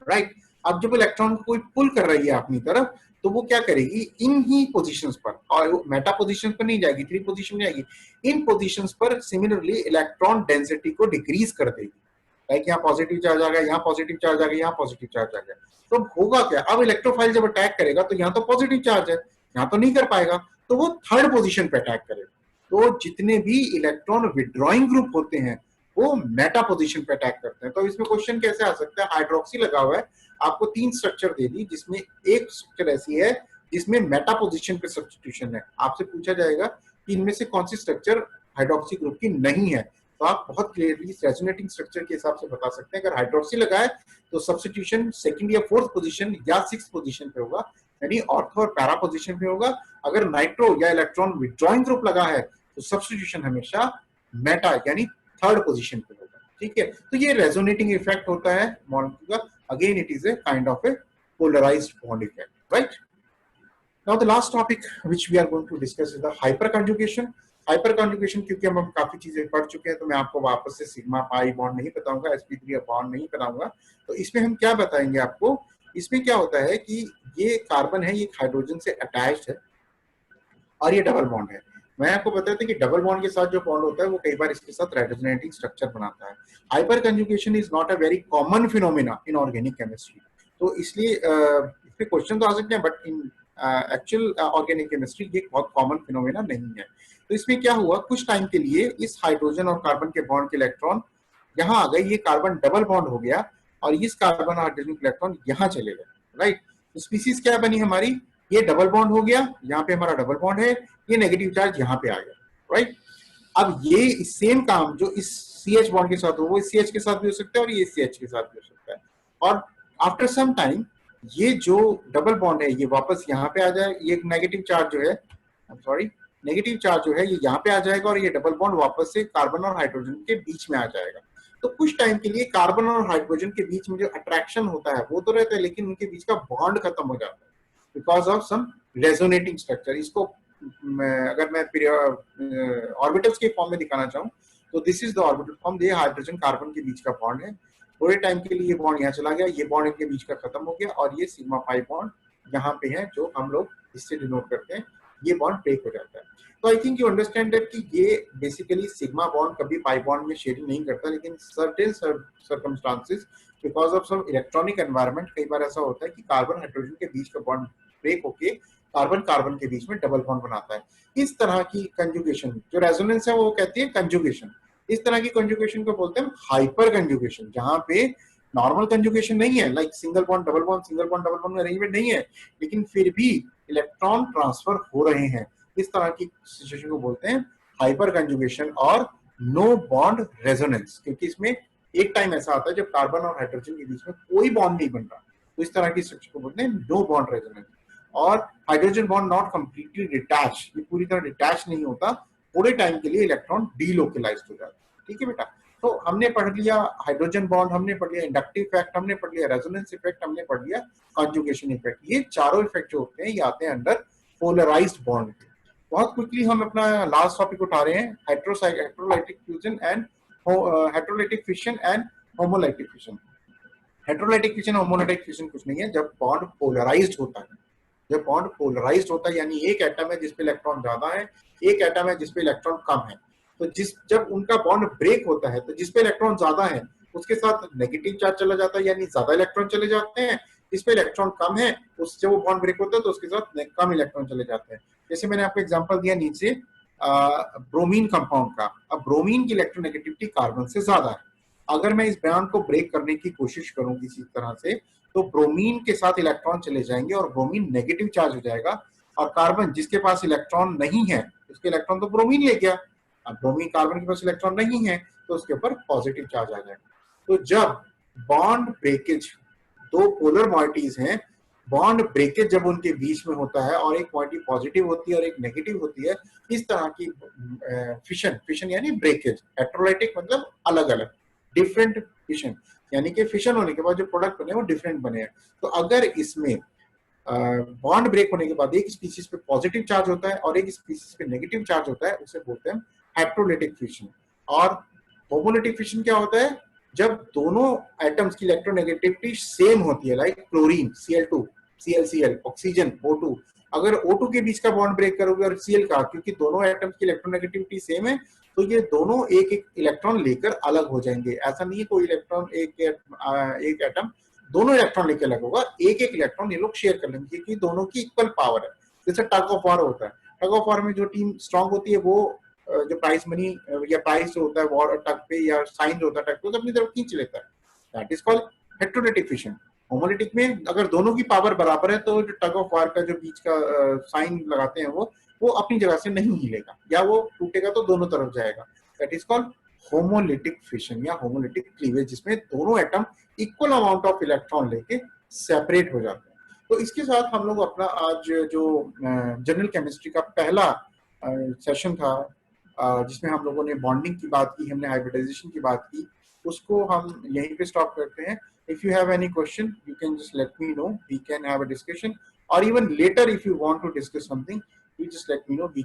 राइट। अब जब इलेक्ट्रॉन को कोई पुल कर रही है अपनी तरफ, तो वो क्या करेगी, इन ही पोजीशंस पर, और मेटा पोजीशन पर नहीं जाएगी, थ्री पोजीशन में जाएगी, इन पोजीशंस पर सिमिलरली इलेक्ट्रॉन डेंसिटी को डिक्रीज कर देगी। लाइक यहाँ पॉजिटिव चार्ज आ गया, यहाँ पॉजिटिव चार्ज आ गया, यहाँ पॉजिटिव चार्ज आ गया, तो होगा क्या, अब इलेक्ट्रोफाइल जब अटैक करेगा तो यहाँ तो पॉजिटिव चार्ज है, यहाँ तो नहीं कर पाएगा, तो वो थर्ड पोजीशन पे अटैक करेगा। तो जितने भी इलेक्ट्रॉन विड्रॉइंग ग्रुप होते हैं वो मेटा पोजीशन पे अटैक करते हैं। तो इसमें क्वेश्चन कैसे आ सकता है, हाइड्रोक्सी लगा हुआ है, आपको 3 स्ट्रक्चर दे दी, जिसमें एक स्ट्रक्चर ऐसी है जिसमें मेटा पोजीशन पे सब्स्टिट्यूशन है, आपसे पूछा जाएगा कि इनमें से कौन सी स्ट्रक्चर हाइड्रोक्सी ग्रुप की नहीं है, तो आप बहुत क्लियरली रेजोनेटिंग स्ट्रक्चर के हिसाब से बता सकते हैं। अगर हाइड्रोक्सी लगा है तो सब्स्टिट्यूशन सेकंड या फोर्थ पोजीशन या सिक्स्थ पोजीशन पे होगा, यानी ऑर्थो और पैरा पोजीशन पे होगा। अगर नाइट्रो या इलेक्ट्रॉन विड्रॉइंग ग्रुप लगा है तो सब्स्टिट्यूशन हमेशा मेटा यानी थर्ड पोजीशन पे होगा। ठीक है, तो ये रेजोनेटिंग इफेक्ट होता है मॉलिक्यूल का। Again it is a kind of a polarized bond effect, right. Now the last topic which we are going to discuss is the hyperconjugation. हाइपरकॉन्जुगेशन, क्योंकि हम काफी चीजें पढ़ चुके हैं तो मैं आपको वापस से सिग्मा पाई बॉन्ड नहीं बताऊंगा, sp3 बॉन्ड नहीं बताऊंगा। तो इसमें हम क्या बताएंगे आपको, इसमें क्या होता है कि ये कार्बन है, ये हाइड्रोजन से अटैच्ड है और ये डबल बॉन्ड है। मैं आपको बताया था कि डबल बॉन्ड के साथ जो बॉन्ड होता है वो कई बार इसके साथ रेजोनेटिंग स्ट्रक्चर बनाता है। Hyperconjugation is not a very common phenomena in organic chemistry, तो इसलिए इस पे क्वेश्चन तो आ सकते हैं, but in actual organic chemistry ये बहुत कॉमन फिनोमेना नहीं है। तो इसमें क्या हुआ, कुछ टाइम के लिए इस हाइड्रोजन और कार्बन के बॉन्ड के इलेक्ट्रॉन यहाँ आ गए, ये कार्बन डबल बॉन्ड हो गया और इस कार्बन और हाइड्रोजन के इलेक्ट्रॉन यहाँ चले गए, राइट। तो स्पीसीज क्या बनी हमारी, ये डबल बॉन्ड हो गया, यहाँ पे हमारा डबल बॉन्ड है, ये नेगेटिव चार्ज यहाँ पे आ गया, राइट। अब ये सेम काम जो इस CH बॉन्ड के साथ हो वो इस CH के साथ भी हो सकता है और ये CH के साथ भी हो सकता है। और आफ्टर सम टाइम ये जो डबल बॉन्ड है ये वापस यहाँ पे आ जाए, ये नेगेटिव चार्ज जो है, सॉरी, नेगेटिव चार्ज जो है ये यहाँ पे आ जाएगा और ये डबल बॉन्ड वापस से कार्बन और हाइड्रोजन के बीच में आ जाएगा। तो कुछ टाइम के लिए कार्बन और हाइड्रोजन के बीच में जो अट्रैक्शन होता है वो तो रहता है, लेकिन उनके बीच का बॉन्ड खत्म हो जाता है because of some resonating structure. इसको अगर मैं ऑर्बिटल्स के फॉर्म में दिखाना चाहूँ तो this is the orbital form, ये हाइड्रोजन कार्बन के बीच का बॉन्ड है। थोड़े टाइम के लिए ये बॉन्ड यहाँ चला गया, ये बॉन्ड इनके बीच का खत्म हो गया और ये सिग्मा पाई बॉन्ड यहाँ पे है जो हम लोग इससे डिनोट करते हैं, ये बॉन्ड ब्रेक हो जाता है। तो I think you understand that कि ये बेसिकली सिग्मा बॉन्ड कभी पाई बॉन्ड में शेयरिंग नहीं करता, लेकिन certain circumstances because of some electronic environment कई बार ऐसा होता है कि कार्बन हाइड्रोजन के बीच का बॉन्ड ब्रेक होके कार्बन कार्बन के बीच में डबल बॉन्ड बनाता है। इस तरह की कंजुगेशन जो रेजोनेंस है वो कहती है कंजुगेशन, इस तरह की कंजुगेशन को बोलते हैं हाइपर कंजुगेशन, जहां पे नॉर्मल कंजुगेशन नहीं है, like single bond double bond single bond double bond arrangement नहीं है, लेकिन फिर भी इलेक्ट्रॉन ट्रांसफर हो रहे हैं। इस तरह की सिचुएशन को बोलते हैं हाइपर कंजुगेशन और नो बॉन्ड रेजोनेंस, क्योंकि इसमें एक टाइम ऐसा आता है जब कार्बन और हाइड्रोजन के बीच में कोई बॉन्ड नहीं बन रहा, तो इस तरह की स्ट्रक्चर को बोलते हैं नो बॉन्ड रेजोनेंस। और hydrogen bond not completely detach, ये पूरी तरह डिटैच नहीं होता, थोड़े टाइम के लिए इलेक्ट्रॉन डीलोकलाइज्ड हो जाता है। ठीक है बेटा, तो हमने पढ़ लिया हाइड्रोजन बॉन्ड, हमने पढ़ लिया इंडक्टिव इफेक्ट, हमने पढ़ लिया रेजोनेंस इफेक्ट, हमने पढ़ लिया कंजुगेशन इफेक्ट। ये चारों इफेक्ट जो होते हैं ये आते हैं अंडर पोलराइज्ड बॉन्ड के। बहुत क्विकली हम अपना लास्ट टॉपिक उठा रहे हैं, heterolytic fusion and heterolytic fission and homolytic fission. Heterolytic fission homolytic fission कुछ नहीं है, जब बॉन्ड पोलराइज्ड होता है, जब बॉन्ड पोलराइज्ड होता है यानी एक एटम है जिसपे इलेक्ट्रॉन ज्यादा है, एक एटम है जिसपे इलेक्ट्रॉन कम है, तो जब उनका बॉन्ड ब्रेक होता है तो जिसपे इलेक्ट्रॉन ज्यादा है उसके साथ नेगेटिव चार्ज चला जाता है, यानी ज्यादा इलेक्ट्रॉन चले जाते हैं। जिसपे इलेक्ट्रॉन कम है उससे वो बॉन्ड ब्रेक होता है तो उसके साथ कम इलेक्ट्रॉन चले जाते हैं। जैसे मैंने आपको एग्जांपल दिया नीचे ब्रोमीन कंपाउंड का, अब ब्रोमीन की इलेक्ट्रोनेगेटिविटी कार्बन से ज्यादा है, अगर मैं इस बॉन्ड को ब्रेक करने की कोशिश करूं किसी तरह से तो ब्रोमीन के साथ इलेक्ट्रॉन चले जाएंगे और ब्रोमीन नेगेटिव चार्ज हो जाएगा, और कार्बन जिसके पास इलेक्ट्रॉन नहीं है उसके इलेक्ट्रॉन तो ब्रोमीन ले गया, अब ब्रोमीन कार्बन के पास इलेक्ट्रॉन नहीं है तो उसके ऊपर पॉजिटिव चार्ज आ जाएगा। तो जब बॉन्ड ब्रेकेज, दो पोलर मॉइटीज हैं, बॉन्ड ब्रेकेज जब उनके बीच में होता है और एक मॉइटी पॉजिटिव होती है और एक नेगेटिव होती है, इस तरह की फिशन, फिशन यानी ब्रेकेज, हेट्रोलाइटिक मतलब अलग अलग, डिफरेंट फिशन यानी कि फिशन होने के बाद जो प्रोडक्ट बने वो डिफरेंट बने हैं। तो अगर इसमें बॉन्ड ब्रेक होने के बाद एक स्पीसीज पे पॉजिटिव चार्ज होता है और एक स्पीसीज पे नेगेटिव चार्ज होता है, उसे बोलते हैं हेट्रोलाइटिक फिशन। और होमोलाइटिक फिशन क्या होता है, जब दोनों एटम्स की इलेक्ट्रोनेगेटिविटी सेम होती है, like chlorine Cl2 ClCl, oxygen O2, अगर O2 के बीच का बॉन्ड ब्रेक करोगे और Cl का, क्योंकि दोनों एटम्स की इलेक्ट्रोनेगेटिविटी सेम है, तो ये दोनों एक एक इलेक्ट्रॉन लेकर अलग हो जाएंगे। ऐसा नहीं है कोई इलेक्ट्रॉन एक एटम दोनों इलेक्ट्रॉन लेकर अलग होगा, एक एक इलेक्ट्रॉन ये लोग शेयर कर लेंगे, क्योंकि दोनों की इक्वल पावर है। जैसे टग ऑफ वार होता है, टग ऑफ वार में जो टीम स्ट्रांग होती है वो जो प्राइस मनी या प्राइस जो होता है वॉर टग पे, या साइन जो होता है टग पे, तो अपनी तरफ खींच लेता है। That is called heterolytic fission. Homolytic में अगर दोनों की पावर बराबर है तो जो टग ऑफ वार का जो बीच का साइन लगाते हैं वो अपनी जगह से नहीं हिलेगा, या वो टूटेगा तो दोनों तरफ जाएगा। That is called homolytic fission या होमोलिटिक क्लीवेज, जिसमें दोनों atom equal amount of electron लेके सेपरेट हो जाते हैं। तो इसके साथ हम लोग अपना आज जो जनरल केमिस्ट्री का पहला सेशन था, जिसमें हम लोगों ने बॉन्डिंग की बात की, हमने हाइब्रिडाइजेशन की बात की, उसको हम यहीं पे स्टॉप करते हैं। If you have any question, you can just let me know. We can have a discussion, or even later if you want to discuss something, you just let me know. We